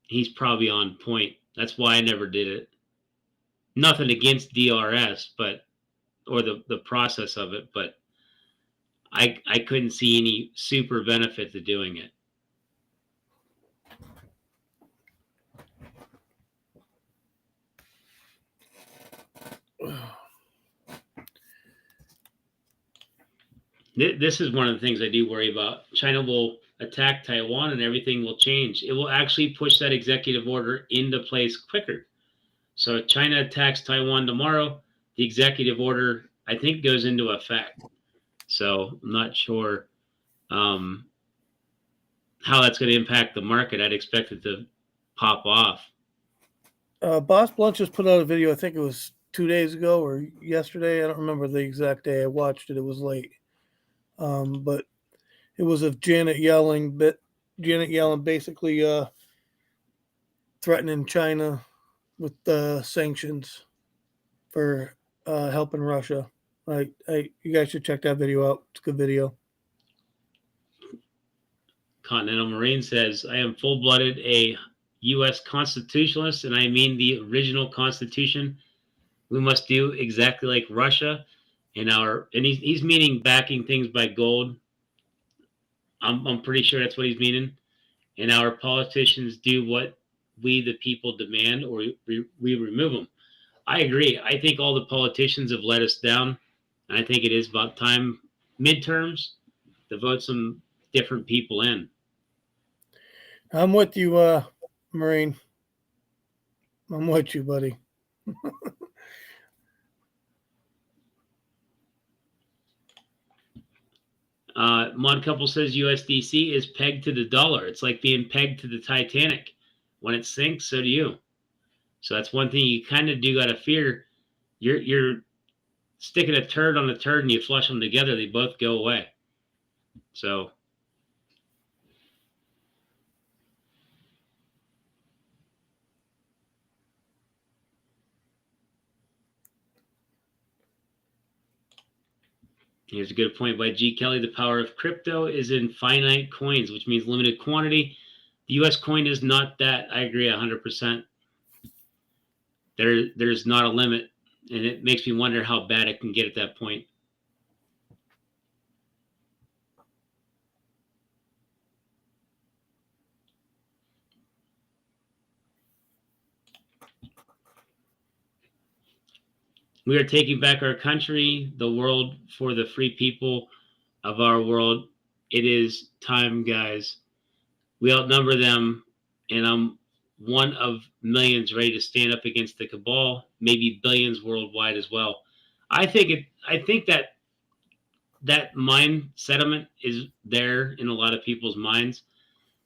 he's probably on point. That's why I never did it. Nothing against DRS, or the process of it, but I couldn't see any super benefit to doing it. This is one of the things I do worry about. China will attack Taiwan and everything will change. It will actually push that executive order into place quicker. So if China attacks Taiwan tomorrow, the executive order, I think, goes into effect. So I'm not sure how that's going to impact the market. I'd expect it to pop off. Boss Blunt just put out a video. I think it was 2 days ago or yesterday. I don't remember the exact day. I watched it. It was late. But it was of Janet Yellen basically threatening China with sanctions for helping Russia. You guys should check that video out. It's a good video. Continental Marine says, I am full-blooded a U.S. constitutionalist, and I mean the original Constitution. We must do exactly like Russia. And he's meaning backing things by gold. I'm pretty sure that's what he's meaning. And our politicians do what we, the people, demand, or we remove them. I agree. I think all the politicians have let us down. And I think it is about time, midterms, to vote some different people in. I'm with you, Marine. I'm with you, buddy. Mod Couple says USDC is pegged to the dollar. It's like being pegged to the Titanic. When it sinks, so do you. So that's one thing you kind of do got to fear. You're sticking a turd on a turd and you flush them together, they both go away. So here's a good point by G. Kelly. The power of crypto is in finite coins, which means limited quantity. The U.S. coin is not that. I agree 100%. There's not a limit, and it makes me wonder how bad it can get at that point. We are taking back our country, the world, for the free people of our world. It is time, guys. We outnumber them, and I'm one of millions ready to stand up against the cabal, maybe billions worldwide as well. I think that mind sediment is there in a lot of people's minds.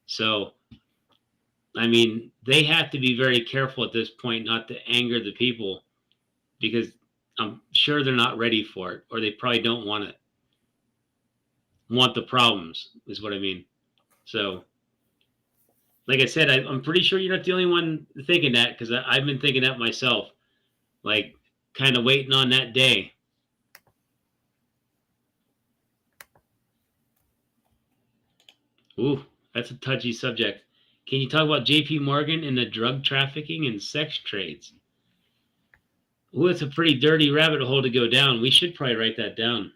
So, I mean, they have to be very careful at this point not to anger the people, because I'm sure they're not ready for it, or they probably don't want the problems, is what I mean. So, like I said, I'm pretty sure you're not the only one thinking that, because I've been thinking that myself, like kind of waiting on that day. Ooh, that's a touchy subject. Can you talk about J.P. Morgan and the drug trafficking and sex trades? Ooh, it's a pretty dirty rabbit hole to go down. We should probably write that down.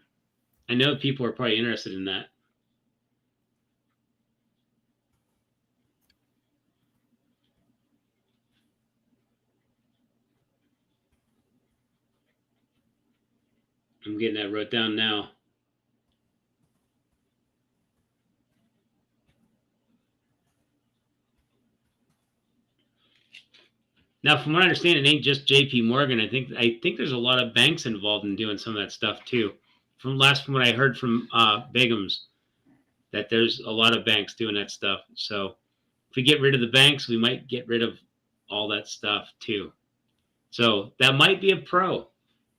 I know people are probably interested in that. I'm getting that wrote down now. Now, from what I understand, it ain't just J.P. Morgan. I think there's a lot of banks involved in doing some of that stuff too. From what I heard from Begum's, that there's a lot of banks doing that stuff. So if we get rid of the banks, we might get rid of all that stuff too. So that might be a pro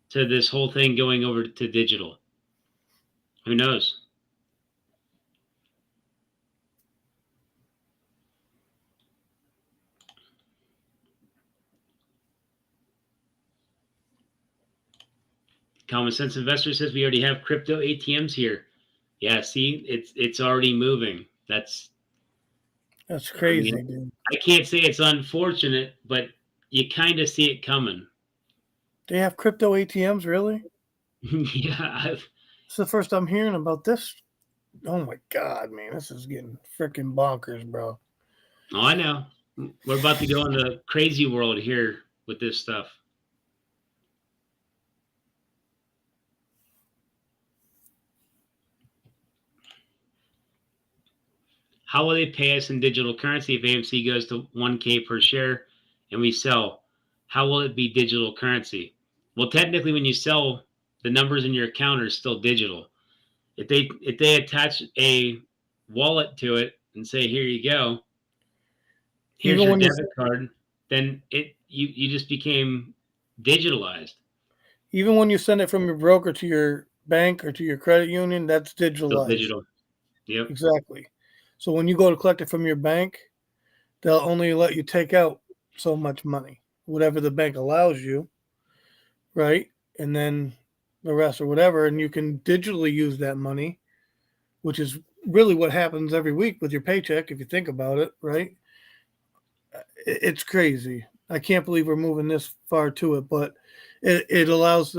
to this whole thing going over to digital. Who knows? Common Sense Investor says we already have crypto ATMs here. Yeah, see, it's already moving. That's crazy, I mean, dude. I can't say it's unfortunate, but you kind of see it coming. They have crypto ATMs, really? Yeah. It's the first I'm hearing about this. Oh my God, man, this is getting freaking bonkers, bro. Oh, I know. We're about to go in the crazy world here with this stuff. How will they pay us in digital currency if AMC goes to 1K per share and we sell? How will it be digital currency? Well, technically, when you sell, the numbers in your account are still digital. If they attach a wallet to it and say, "Here you go, here's your debit card," then you just became digitalized. Even when you send it from your broker to your bank or to your credit union, that's digitalized. Still digital. Yep. Exactly. So when you go to collect it from your bank, they'll only let you take out so much money, whatever the bank allows you, right? And then the rest or whatever, and you can digitally use that money, which is really what happens every week with your paycheck, if you think about it, right? It's crazy. I can't believe we're moving this far to it, but it allows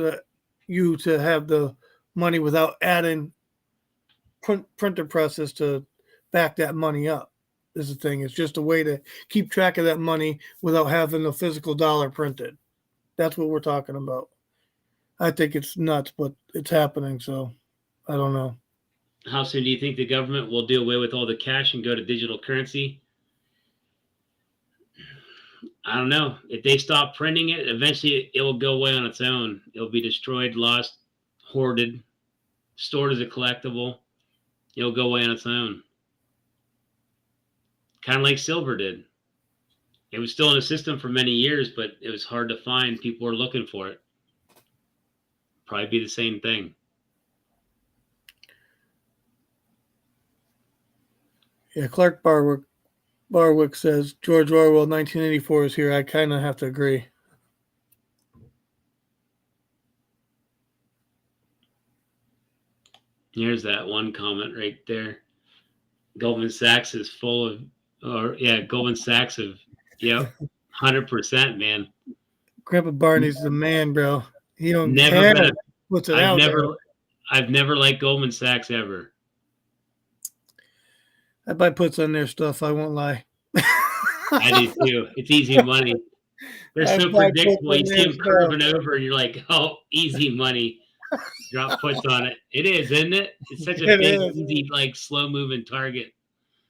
you to have the money without adding printer presses to back that money up. Is the thing. It's just a way to keep track of that money without having the physical dollar printed. That's what we're talking about. I think it's nuts, but it's happening, so I don't know. How soon do you think the government will do away with all the cash and go to digital currency? I don't know. If they stop printing it, eventually it will go away on its own. It'll be destroyed, lost, hoarded, stored as a collectible. It'll go away on its own. Kind of like silver did. It was still in the system for many years, but it was hard to find. People were looking for it. probably be the same thing. Yeah, Clark Barwick says George Orwell 1984 is here. I kind of have to agree. Here's that one comment right there. Goldman Sachs is full of, Goldman Sachs of, yep, 100%, man. Grandpa Barney's the man, bro. He don't Never care. been a, Puts it I've out never, there. I've never liked Goldman Sachs ever. I buy puts on their stuff. I won't lie. I do too. It's easy money. They're I so buy puts predictable. on You see their them stuff. curving over, and you're like, oh, easy money. Drop puts on it. It is, isn't it? It's such a It big, is. easy, like slow moving target.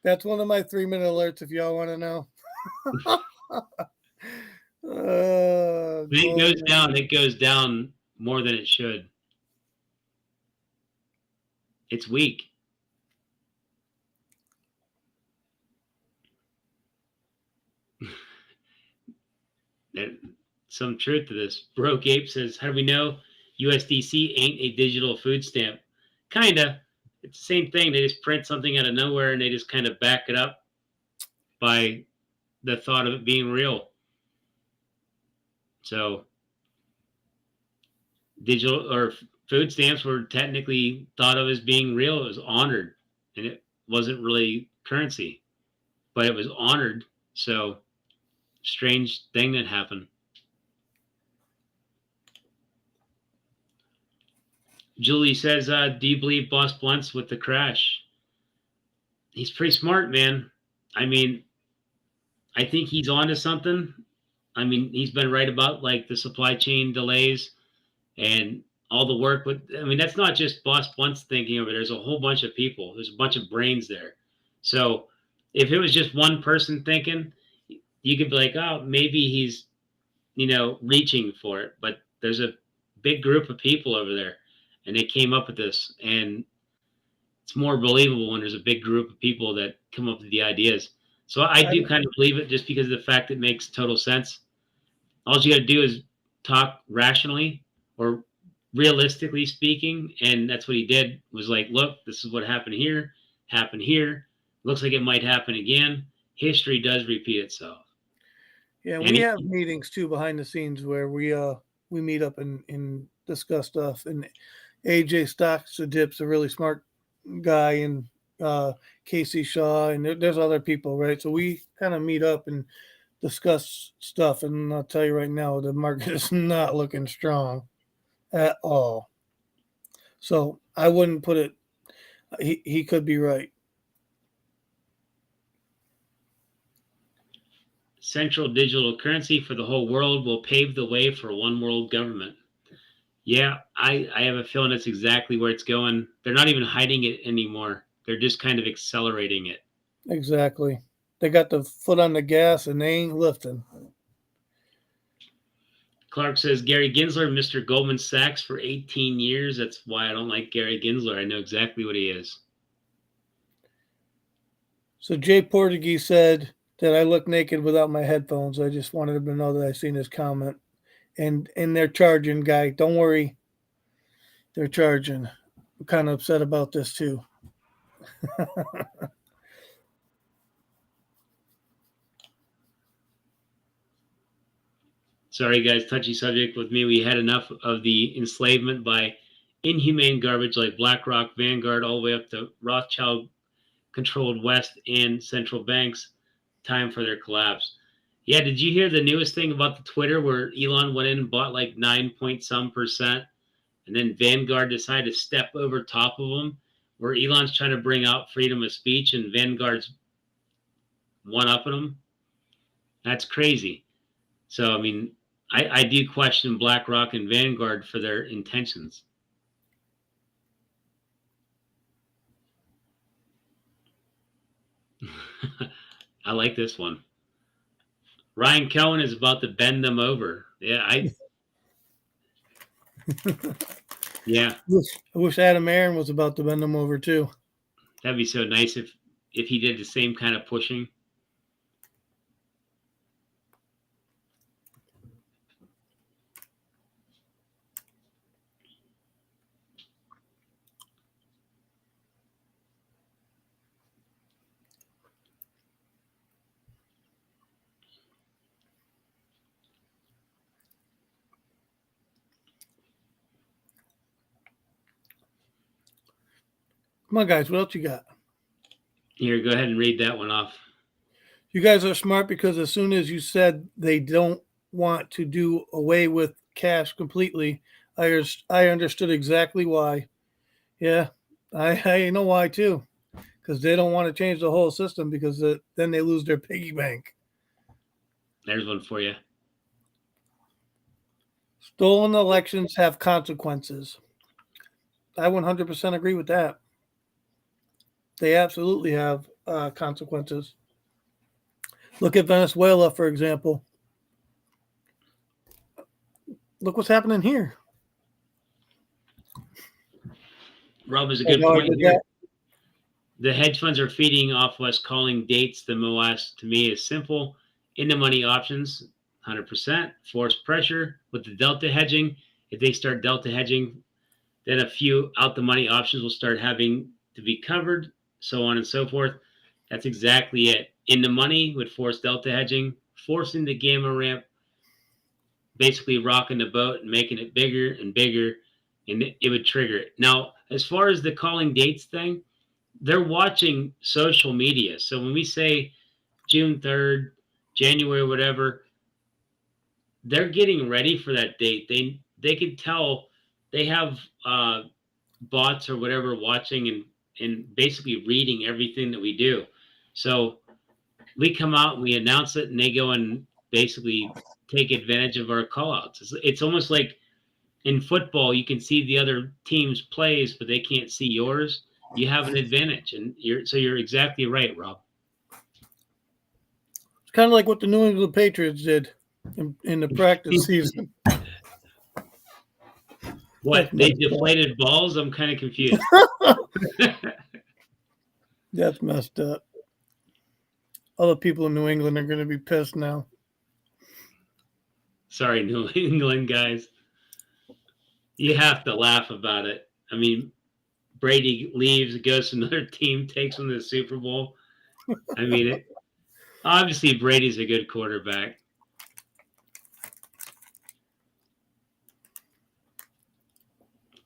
That's one of my 3-minute alerts if y'all want to know. When it goes down, it goes down more than it should. It's weak. There's some truth to this. Broke Ape says, how do we know USDC ain't a digital food stamp? Kinda. It's the same thing. They just print something out of nowhere and they just kind of back it up by the thought of it being real. So digital or food stamps were technically thought of as being real. It was honored, and it wasn't really currency, but it was honored. So strange thing that happened. Julie says, do you believe Boss Blunt's with the crash? He's pretty smart, man. I mean, I think he's onto something. I mean, he's been right about like the supply chain delays and all the work with, I mean, that's not just Boss Blunt's thinking of it. There's a whole bunch of people. There's a bunch of brains there. So if it was just one person thinking, you could be like, oh, maybe he's, reaching for it. But there's a big group of people over there and they came up with this. And it's more believable when there's a big group of people that come up with the ideas. So I do kind of believe it just because of the fact it makes total sense. All you got to do is talk rationally or realistically speaking. And that's what he did, was like, look, this is what happened here. Looks like it might happen again. History does repeat itself. Yeah, we have meetings too behind the scenes where we meet up and discuss stuff. And AJ Stocks a Dip's a really smart guy, and Casey Shaw, and there's other people, right? So we kind of meet up and discuss stuff. And I'll tell you right now, the market is not looking strong at all. So I wouldn't put it. He could be right. Central digital currency for the whole world will pave the way for one world government. Yeah, I have a feeling that's exactly where it's going. They're not even hiding it anymore. They're just kind of accelerating it. Exactly. They got the foot on the gas and they ain't lifting. Clark says, Gary Gensler, Mr. Goldman Sachs for 18 years. That's why I don't like Gary Gensler. I know exactly what he is. So Jay Portuguese said that I look naked without my headphones. I just wanted him to know that I seen his comment. And they're charging, guy. Don't worry. They're charging. I'm kind of upset about this too. Sorry, guys, touchy subject with me. We had enough of the enslavement by inhumane garbage like BlackRock, Vanguard, all the way up to Rothschild-controlled West and central banks. Time for their collapse. Yeah, did you hear the newest thing about the Twitter where Elon went in and bought like 9-point-some%, and then Vanguard decided to step over top of them, where Elon's trying to bring out freedom of speech and Vanguard's one-upping them? That's crazy. So, I mean, I do question BlackRock and Vanguard for their intentions. I like this one. Ryan Cohen is about to bend them over. Yeah, yeah. I wish Adam Aaron was about to bend them over too. That'd be so nice if he did the same kind of pushing. Come on, guys. What else you got? Here, go ahead and read that one off. You guys are smart because as soon as you said they don't want to do away with cash completely, I understood exactly why. Yeah, I know why too. Because they don't want to change the whole system because then they lose their piggy bank. There's one for you. Stolen elections have consequences. I 100% agree with that. They absolutely have consequences. Look at Venezuela, for example. Look what's happening here. Rob is a good point here. The hedge funds are feeding off us calling dates. The MOS to me is simple. In the money options, 100%. Force pressure with the delta hedging. If they start delta hedging, then a few out the money options will start having to be covered, so on and so forth. That's exactly it. In the money with forced delta hedging, forcing the gamma ramp, basically rocking the boat and making it bigger and bigger, and it would trigger it. Now, as far as the calling dates thing, they're watching social media. So when we say June 3rd, January, whatever, they're getting ready for that date. They can tell they have bots or whatever watching and basically reading everything that we do. So we come out and we announce it, and they go and basically take advantage of our call-outs. It's almost like in football, you can see the other team's plays, but they can't see yours. You have an advantage, and you're exactly right, Rob. It's kind of like what the New England Patriots did in the practice season. What, they deflated balls? I'm kind of confused. That's messed up. Other people in New England are going to be pissed now. Sorry, New England guys. You have to laugh about it. I mean, Brady leaves, goes to another team, takes them to the Super Bowl. I mean, obviously Brady's a good quarterback.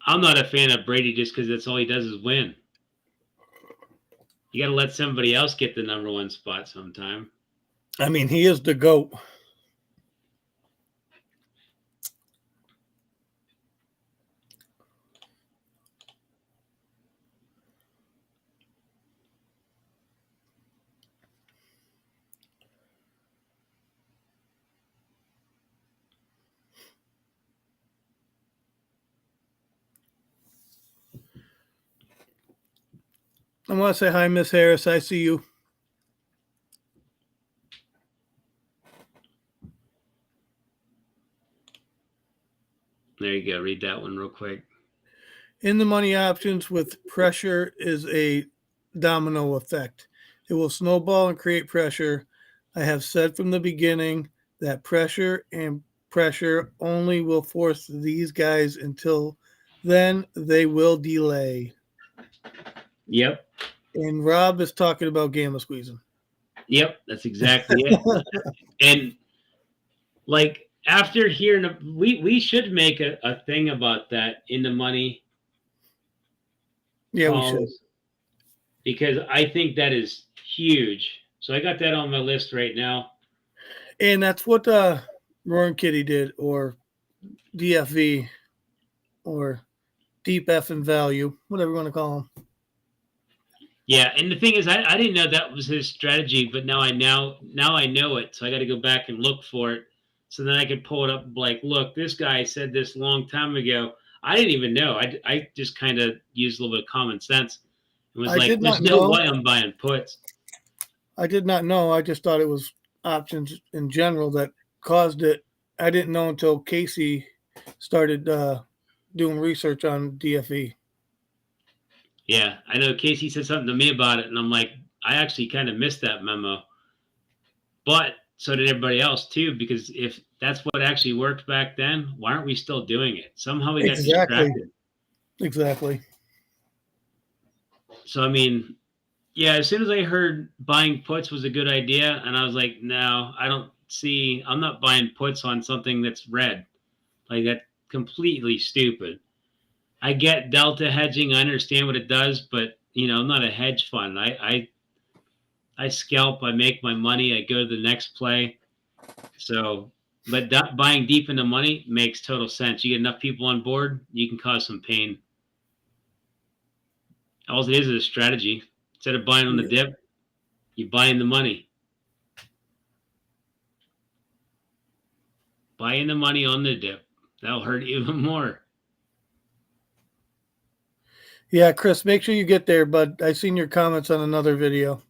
I'm not a fan of Brady just because that's all he does is win. You got to let somebody else get the number one spot sometime. I mean, he is the GOAT. I want to say hi, Miss Harris. I see you. There you go. Read that one real quick. In the money options with pressure is a domino effect. It will snowball and create pressure. I have said from the beginning that pressure only will force these guys until then they will delay. Yep. And Rob is talking about gamma squeezing. Yep, that's exactly it. And like after hearing, we should make a thing about that in the money. Yeah, calls, we should. Because I think that is huge. So I got that on my list right now. And that's what Roaring Kitty did, or DFV, or Deep F in Value, whatever you want to call them. Yeah, and the thing is, I didn't know that was his strategy, but now I know it. So I got to go back and look for it, so then I can pull it up. Like, look, this guy said this a long time ago. I didn't even know. I just kind of used a little bit of common sense. It was like, there's no way I'm buying puts. I did not know. I just thought it was options in general that caused it. I didn't know until Casey started doing research on DFE. Yeah, I know Casey said something to me about it, and I'm like, I actually kind of missed that memo. But so did everybody else too, because if that's what actually worked back then, why aren't we still doing it? Somehow we got distracted. Exactly. So, I mean, yeah, as soon as I heard buying puts was a good idea, and I was like, no, I'm not buying puts on something that's red. Like, that's completely stupid. I get delta hedging. I understand what it does, but I'm not a hedge fund. I scalp, I make my money, I go to the next play. So, but buying deep into money makes total sense. You get enough people on board, you can cause some pain. All it is a strategy. Instead of buying on the dip, you buy in the money. Buy in the money on the dip. That'll hurt even more. Yeah, Chris, make sure you get there, bud. I seen your comments on another video.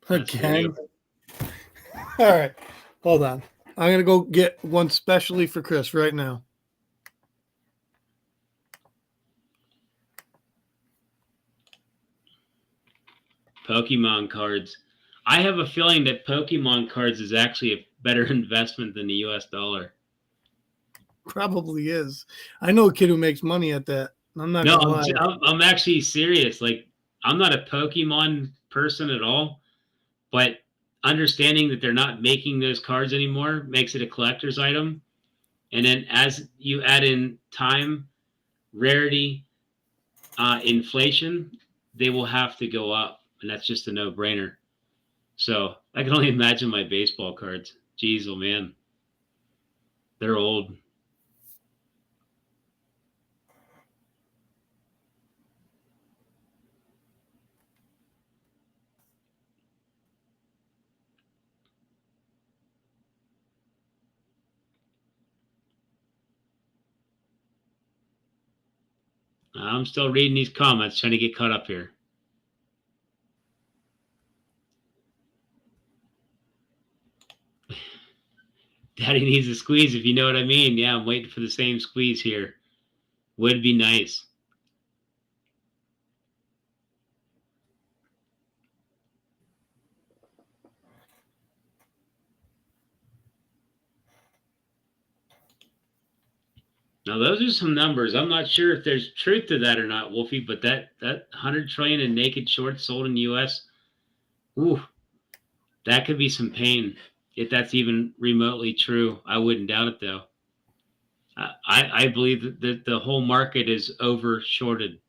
Again. All right. Hold on. I'm going to go get one specially for Chris right now. Pokemon cards. I have a feeling that Pokemon cards is actually a better investment than the US dollar. Probably is. I know a kid who makes money at that. I'm not No, going to lie. I'm actually serious. Like, I'm not a Pokemon person at all, but understanding that they're not making those cards anymore makes it a collector's item. And then as you add in time, rarity, inflation, they will have to go up. And that's just a no-brainer. So I can only imagine my baseball cards. Jeez, oh man. They're old. I'm still reading these comments, trying to get caught up here. Daddy needs a squeeze, if you know what I mean. Yeah, I'm waiting for the same squeeze here. Would be nice. Now, those are some numbers. I'm not sure if there's truth to that or not, Wolfie, but that 100 trillion in naked shorts sold in the U.S., ooh, that could be some pain if that's even remotely true. I wouldn't doubt it, though. I believe that the whole market is over shorted.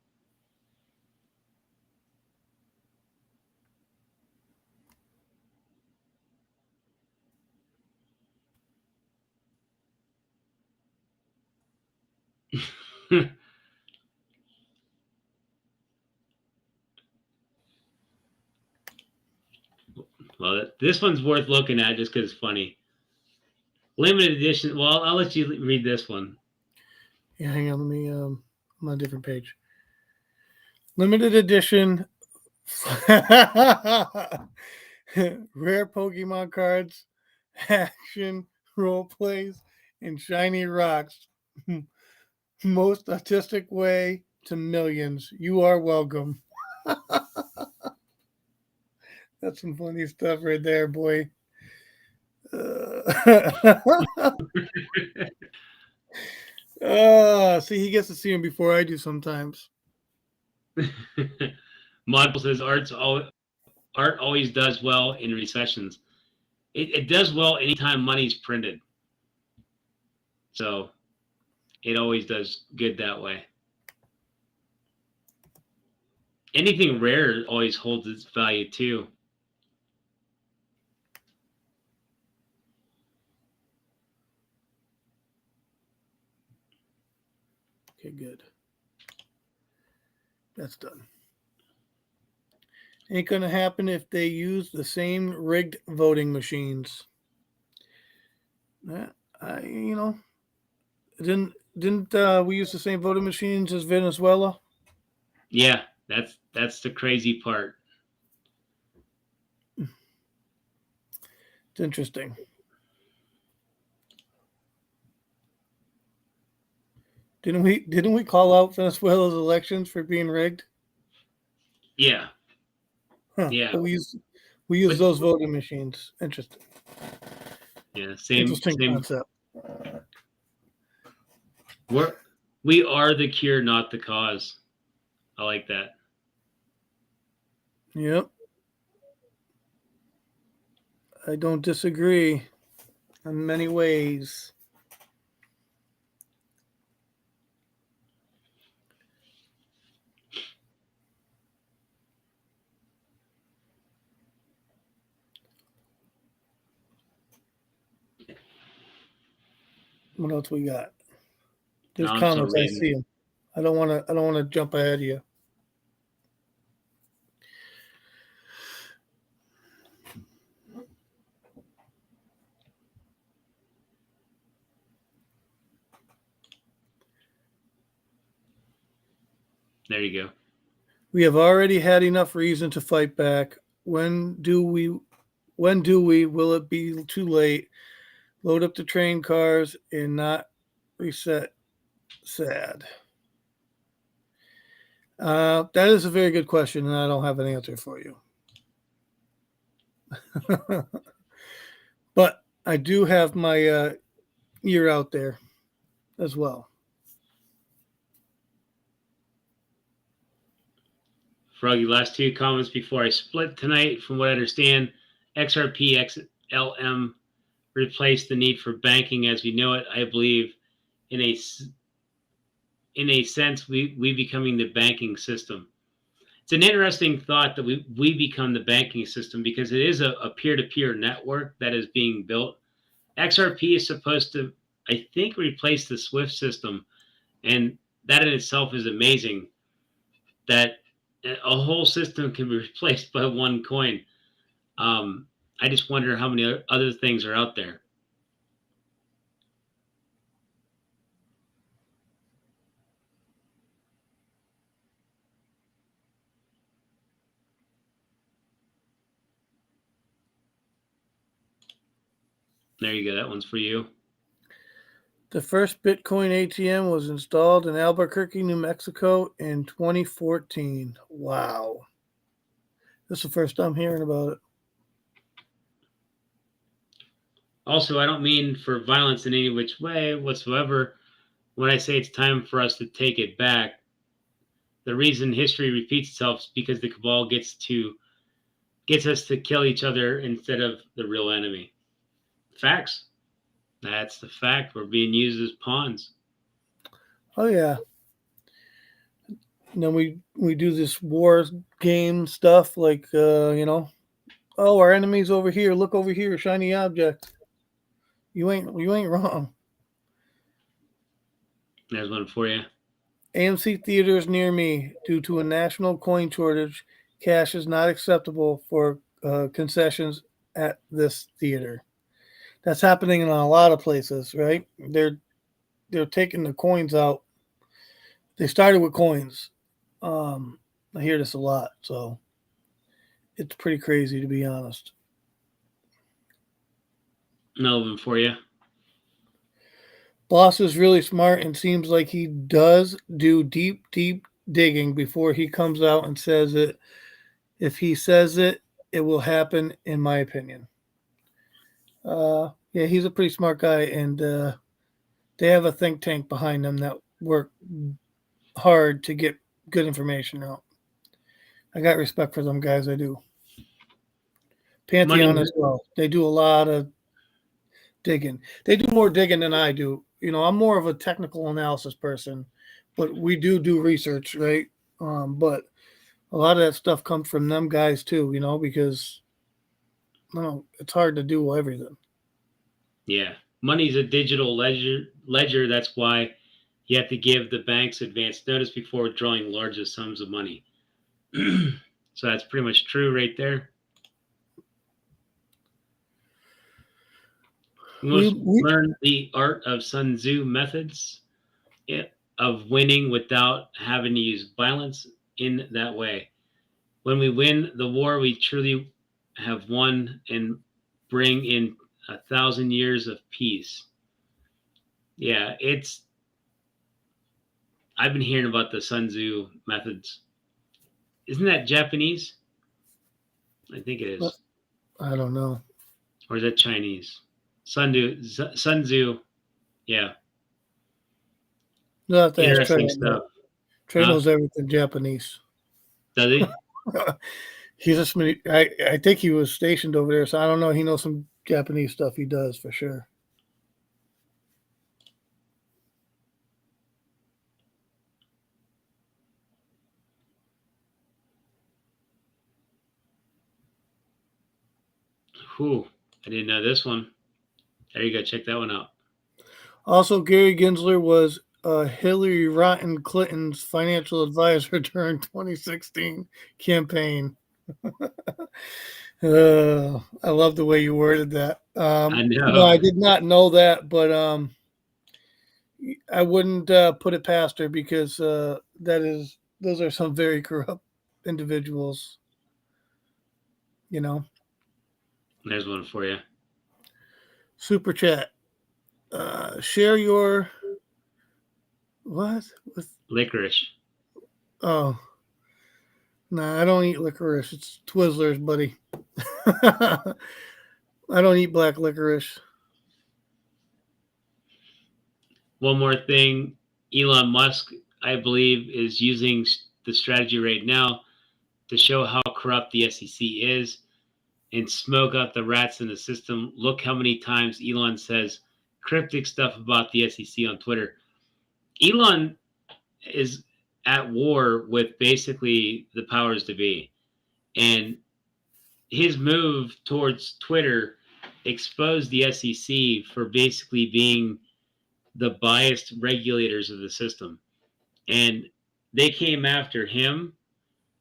Well, this one's worth looking at just because it's funny. Limited edition. Well, I'll let you read this one. Yeah, hang on. Let me. I'm on a different page. Limited edition. Rare Pokemon cards, action, role plays, and shiny rocks. Most artistic way to millions. You are welcome. That's some funny stuff right there, boy. See, he gets to see him before I do sometimes. Model says art always does well in recessions. It does well anytime money's printed. So it always does good that way. Anything rare always holds its value too. Okay, good. That's done. Ain't gonna happen if they use the same rigged voting machines. Didn't we use the same voting machines as Venezuela? Yeah, that's the crazy part. It's interesting. Didn't we call out Venezuela's elections for being rigged? Yeah. Huh. Yeah. But we use those voting machines. Interesting. Yeah, same Interesting concept. We are the cure, not the cause. I like that. Yep. I don't disagree in many ways. What else we got? There's I'm still comments. I reading. see them. I don't want to jump ahead of you. There you go. We have already had enough reason to fight back. When do we? Will it be too late? Load up the train cars and not reset. Sad. That is a very good question, and I don't have an answer for you. But I do have my ear out there as well. Froggy, last two comments before I split tonight. From what I understand, XRP XLM replaced the need for banking as we know it. I believe in a sense, we becoming the banking system. It's an interesting thought that we become the banking system because it is a peer-to-peer network that is being built. XRP is supposed to, I think, replace the SWIFT system, and that in itself is amazing. That a whole system can be replaced by one coin. I just wonder how many other things are out there. There you go. That one's for you. The first Bitcoin ATM was installed in Albuquerque, New Mexico in 2014. Wow. This is the first time hearing about it. Also, I don't mean for violence in any which way whatsoever. When I say it's time for us to take it back, the reason history repeats itself is because the cabal gets us to kill each other instead of the real enemy. Facts. That's the fact. We're being used as pawns. Oh yeah. And then we do this war game stuff like oh, our enemy's over here. Look over here, shiny object. You ain't wrong. There's one for you. AMC theaters near me, due to a national coin shortage, cash is not acceptable for concessions at this theater. That's happening in a lot of places, right? They're taking the coins out. They started with coins. I hear this a lot, so it's pretty crazy, to be honest. Another one for you. Boss is really smart and seems like he does do deep digging before he comes out and says it. If he says it, it will happen, in my opinion. Yeah, he's a pretty smart guy, and they have a think tank behind them that work hard to get good information out. I got respect for them guys, I do. Pantheon as well. They do a lot of digging. They do more digging than I do. I'm more of a technical analysis person, but we do research, right? But a lot of that stuff comes from them guys too, because it's hard to do everything. Yeah. Money's a digital ledger. That's why you have to give the banks advance notice before withdrawing larger sums of money. So that's pretty much true right there. We learn the art of Sun Tzu methods of winning without having to use violence in that way. When we win the war, we truly have won and bring in 1,000 years of peace. Yeah, I've been hearing about the Sun Tzu methods. Isn't that Japanese? I think it is. I don't know. Or is that Chinese? Sun Tzu. Yeah. No, that's interesting stuff. Trey knows everything Japanese. Does he? He's I think he was stationed over there, so I don't know. He knows some Japanese stuff. He does for sure. Whew, I didn't know this one. There you go. Check that one out. Also, Gary Gensler was Hillary Rotten Clinton's financial advisor during 2016 campaign. I love the way you worded that. I know. No, I did not know that, but I wouldn't put it past her because those are some very corrupt individuals. You know. There's one for you. Super chat. Share your what with Licorice. oh. Nah, I don't eat licorice. It's Twizzlers, buddy. I don't eat black licorice. One more thing. Elon Musk, I believe, is using the strategy right now to show how corrupt the SEC is and smoke out the rats in the system. Look how many times Elon says cryptic stuff about the SEC on Twitter. Elon is at war with basically the powers to be. And his move towards Twitter exposed the SEC for basically being the biased regulators of the system. And they came after him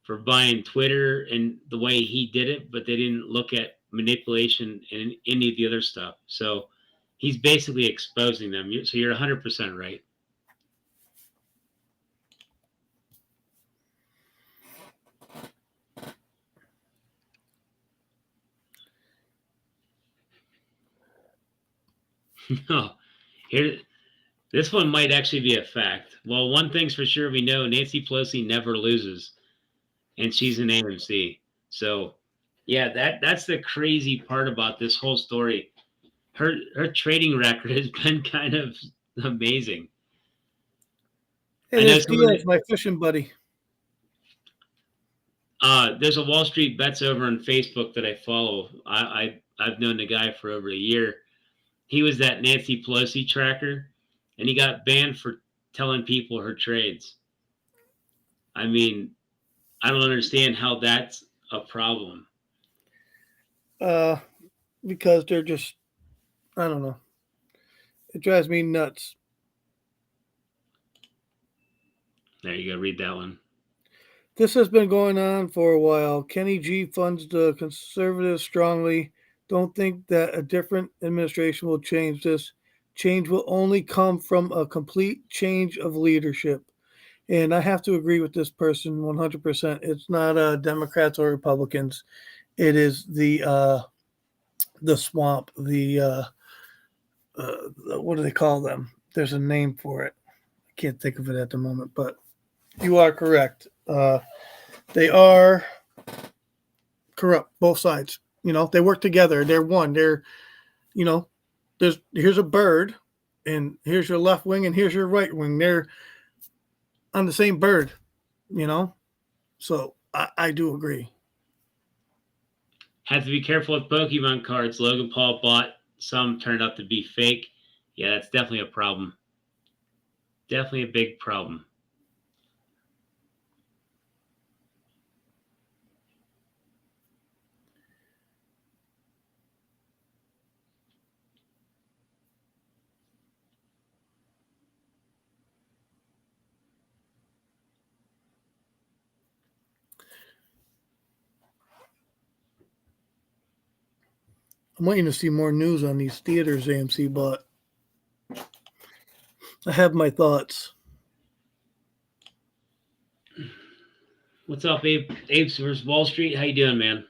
for buying Twitter and the way he did it, but they didn't look at manipulation and any of the other stuff. So he's basically exposing them. So you're 100% right. No, here, this one might actually be a fact. Well, one thing's for sure, we know Nancy Pelosi never loses, and she's an AMC. So, yeah, that's the crazy part about this whole story. Her trading record has been kind of amazing. Hey, there's Diaz, my fishing buddy. There's a Wall Street Bets over on Facebook that I follow. I've known the guy for over a year. He was that Nancy Pelosi tracker, and he got banned for telling people her trades. I mean, I don't understand how that's a problem. Because they're just, I don't know. It drives me nuts. There you go. Read that one. This has been going on for a while. Kenny G funds the conservatives strongly. Don't think that a different administration will change this. Change will only come from a complete change of leadership. And I have to agree with this person 100%. It's not Democrats or Republicans. It is the swamp, what do they call them? There's a name for it. I can't think of it at the moment, but you are correct. They are corrupt, both sides. They work together. They're one. Here's a bird, and here's your left wing, and here's your right wing. They're on the same bird, So I do agree. Have to be careful with Pokemon cards. Logan Paul bought some, turned out to be fake. Yeah, that's definitely a problem. Definitely a big problem. I'm waiting to see more news on these theaters AMC bought. I have my thoughts. What's up, Abe? Abe's versus Wall Street. How you doing, man?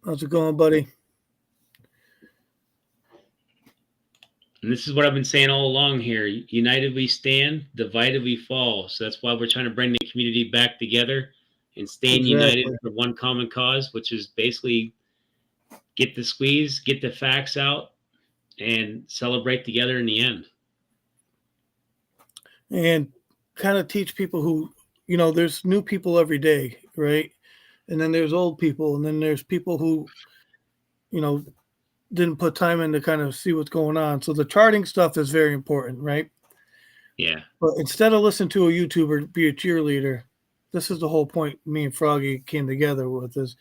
How's it going, buddy? And this is what I've been saying all along here. United we stand, divided we fall. So that's why we're trying to bring the community back together and staying united for one common cause, which is basically get the squeeze, get the facts out, and celebrate together in the end. And kind of teach people who, there's new people every day, right? And then there's old people, and then there's people who, didn't put time in to kind of see what's going on. So the charting stuff is very important, right? Yeah. But instead of listening to a YouTuber be a cheerleader, this is the whole point me and Froggy came together with is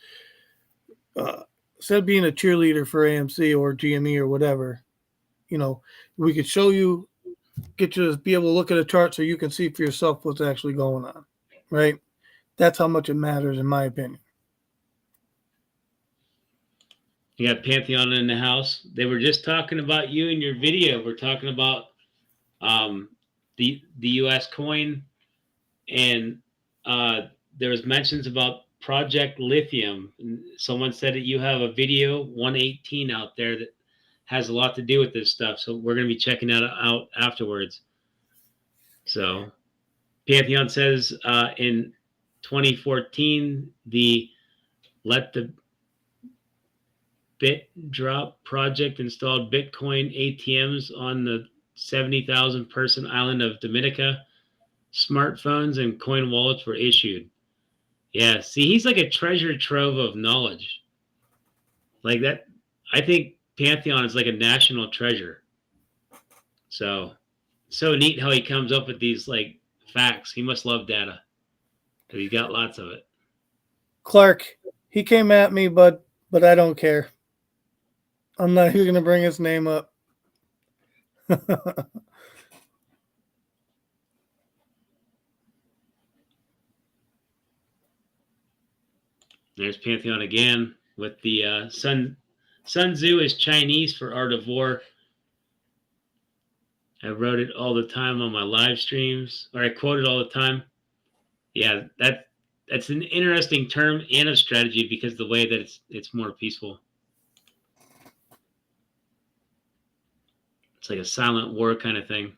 instead of being a cheerleader for AMC or GME or whatever, we could show you, get you to be able to look at a chart so you can see for yourself what's actually going on, right? That's how much it matters, in my opinion. You got Pantheon in the house. They were just talking about you in your video. We're talking about the US coin, and there was mentions about Project Lithium. Someone said that you have a video 118 out there that has a lot to do with this stuff. So we're going to be checking that out afterwards. So Pantheon says in 2014, the Let the Bit Drop project installed Bitcoin ATMs on the 70,000 person island of Dominica. Smartphones and coin wallets were issued. Yeah, see, he's like a treasure trove of knowledge. Like that, I think Pantheon is like a national treasure. So neat how he comes up with these like facts. He must love data because he's got lots of it. Clark, he came at me, but I don't care. I'm not even going to bring his name up. There's Pantheon again with the Sun Tzu is Chinese for art of war. I wrote it all the time on my live streams, or I quote it all the time. Yeah, that's an interesting term and a strategy because the way that it's more peaceful. It's like a silent war kind of thing.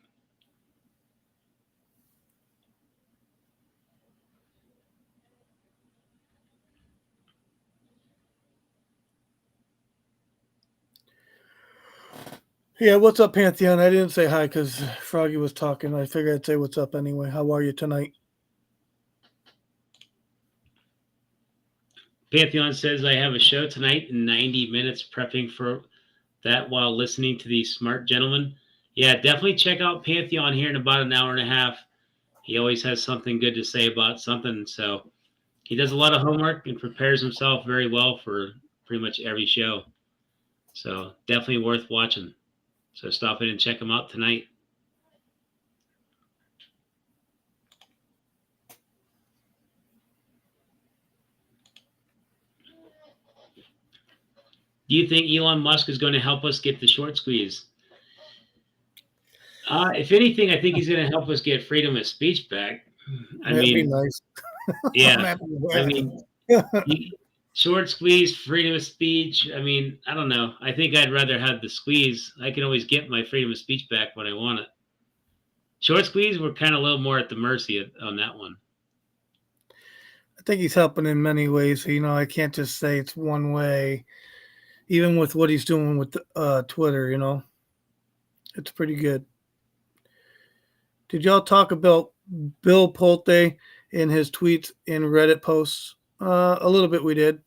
Yeah, what's up, Pantheon? I didn't say hi because Froggy was talking. I figured I'd say what's up anyway. How are you tonight? Pantheon says, I have a show tonight in 90 minutes prepping for that while listening to these smart gentlemen. Yeah, definitely check out Pantheon here in about an hour and a half. He always has something good to say about something. So he does a lot of homework and prepares himself very well for pretty much every show. So definitely worth watching. So stop in and check him out tonight. Do you think Elon Musk is going to help us get the short squeeze? If anything, I think he's going to help us get freedom of speech back. That'd be nice. Yeah. I mean, short squeeze, freedom of speech. I mean, I don't know. I think I'd rather have the squeeze. I can always get my freedom of speech back when I want it. Short squeeze, we're kind of a little more at the mercy on that one. I think he's helping in many ways. I can't just say it's one way. Even with what he's doing with Twitter, it's pretty good. Did y'all talk about Bill Pulte in his tweets and Reddit posts? A little bit we did.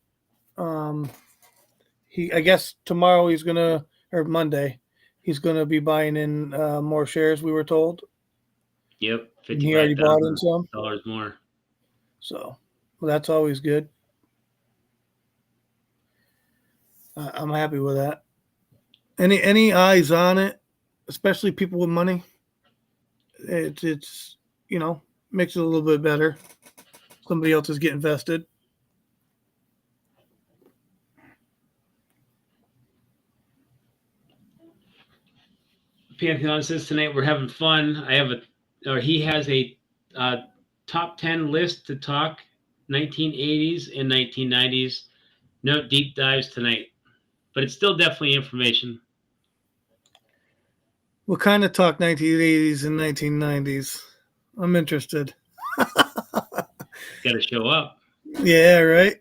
I guess tomorrow or Monday, he's gonna be buying in more shares. We were told. Yep, he already bought in some dollars more. So, well, that's always good. I'm happy with that. Any eyes on it, especially people with money? It's makes it a little bit better. Somebody else is getting vested. Pantheon says tonight we're having fun. He has a top 10 list to talk 1980s and 1990s. No deep dives tonight, but it's still definitely information. What kind of talk 1980s and 1990s? I'm interested. Got to show up. Yeah, right.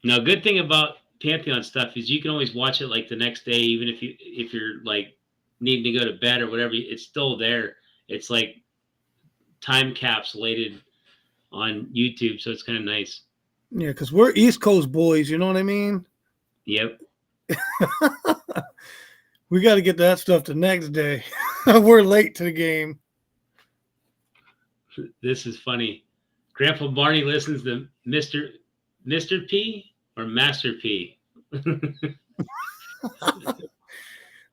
Now, good thing about Pantheon stuff is you can always watch it like the next day, even if you're like needing to go to bed or whatever. It's still there. It's like time capsulated on YouTube, so it's kind of nice. Yeah, because we're East Coast boys. You know what I mean? Yep. We got to get that stuff the next day. We're late to the game. This is funny. Grandpa Barney listens to Mr. P or Master P.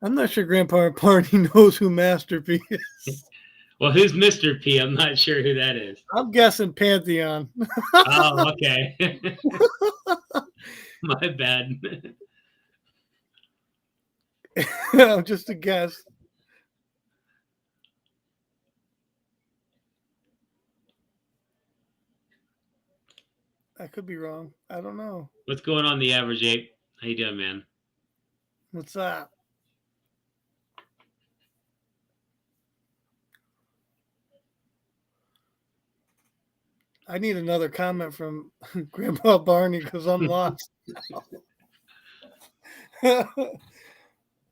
I'm not sure Grandpa Party knows who Master P is. Well, who's Mr. P? I'm not sure who that is. I'm guessing Pantheon. Oh, okay. My bad. Just a guess. I could be wrong. I don't know. What's going on, the average ape? How you doing, man? What's that? I need another comment from Grandpa Barney because I'm lost.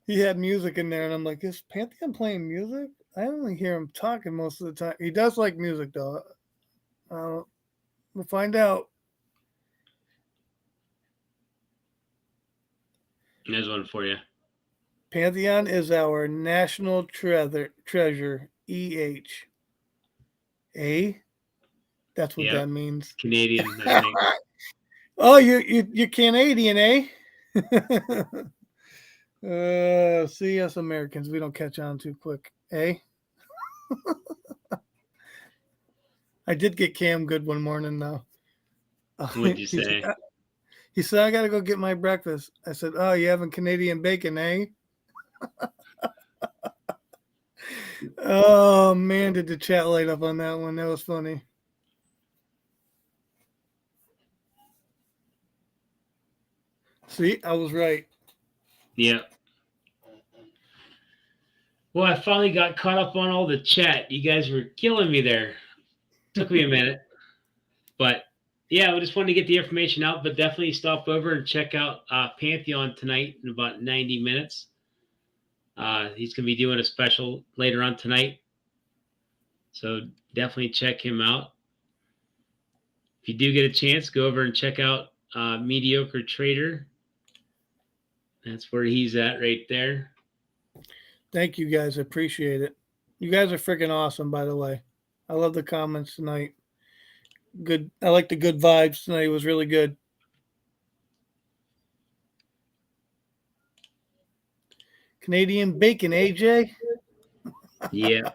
He had music in there, and I'm like, is Pantheon playing music? I only hear him talking most of the time. He does like music, though. We'll find out. There's one for you. Pantheon is our national treasure, EH. A? That's what that means. Canadian, I think. Oh, you're Canadian, eh? See us Americans, we don't catch on too quick, eh? I did get Cam good one morning, though. What'd you say? He said, I got to go get my breakfast. I said, oh, you having Canadian bacon, eh? Oh, man, did the chat light up on that one. That was funny. See, I was right. Yeah. Well, I finally got caught up on all the chat. You guys were killing me there. Took me a minute. But, yeah, I just wanted to get the information out, but definitely stop over and check out Pantheon tonight in about 90 minutes. He's going to be doing a special later on tonight. So definitely check him out. If you do get a chance, go over and check out Mediocre Trader. That's where he's at right there. Thank you, guys. I appreciate it. You guys are freaking awesome, by the way. I love the comments tonight. Good. I like the good vibes tonight. It was really good. Canadian bacon, AJ? Yeah.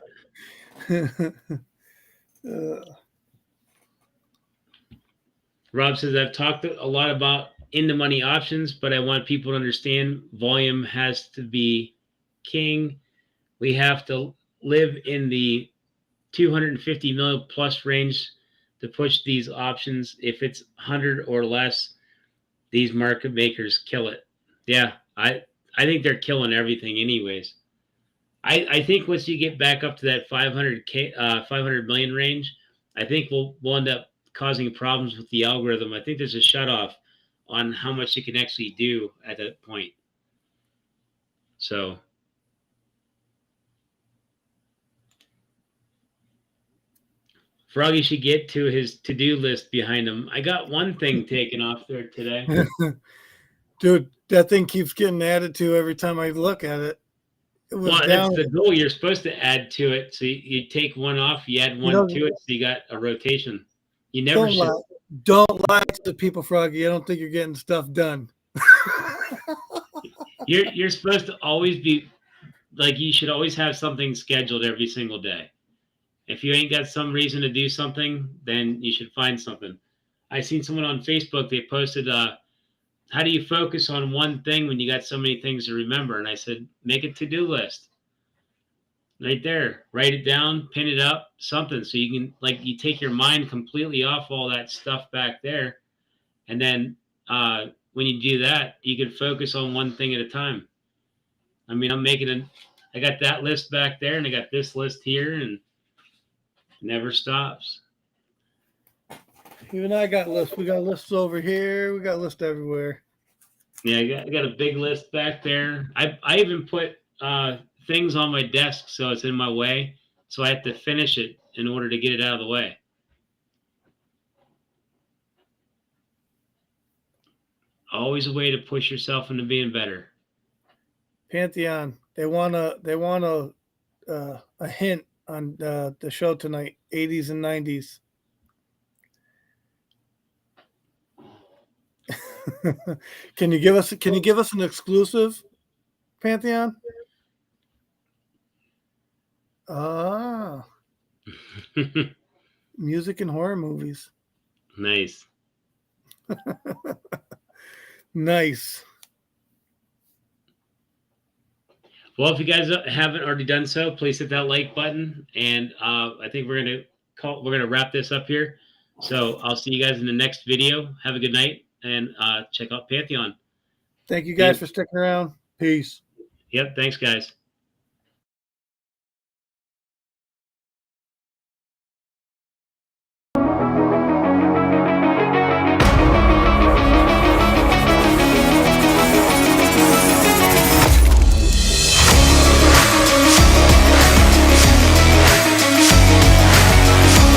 Rob says, I've talked a lot about in-the-money options, but I want people to understand volume has to be king. We have to live in the 250 million plus range to push these options. If it's 100 or less, these market makers kill it. Yeah, I think they're killing everything anyways. I think once you get back up to that 500 million range, I think we'll end up causing problems with the algorithm. I think there's a shutoff on how much it can actually do at that point. So Froggy should get to his to-do list behind him. I got one thing taken off there today. Dude, that thing keeps getting added to every time I look at it. Well, that's the goal. You're supposed to add to it. So you take one off, you add one to it, so you got a rotation. You never don't lie to the people, Froggy. I don't think you're getting stuff done. You're supposed to always be like, you should always have something scheduled every single day. If you ain't got some reason to do something, then you should find something. I seen someone on Facebook, they posted, how do you focus on one thing when you got so many things to remember? And I said, make a to-do list. Right there. Write it down, pin it up, something. So you can, like, you take your mind completely off all that stuff back there. And then when you do that, you can focus on one thing at a time. I mean, I got that list back there, and I got this list here, and it never stops. Even I got lists. We got lists over here. We got lists everywhere. Yeah, I got a big list back there. I even put things on my desk so it's in my way. So I have to finish it in order to get it out of the way. Always a way to push yourself into being better. Pantheon, they want a hint on the show tonight, 80s and 90s. Can you give us an exclusive, Pantheon? Ah, music and horror movies. Nice. Nice. Well, if you guys haven't already done so, please hit that like button. And I think we're gonna wrap this up here. So I'll see you guys in the next video. Have a good night, and check out Pantheon. Thank you guys for sticking around. Peace. Yep. Thanks, guys.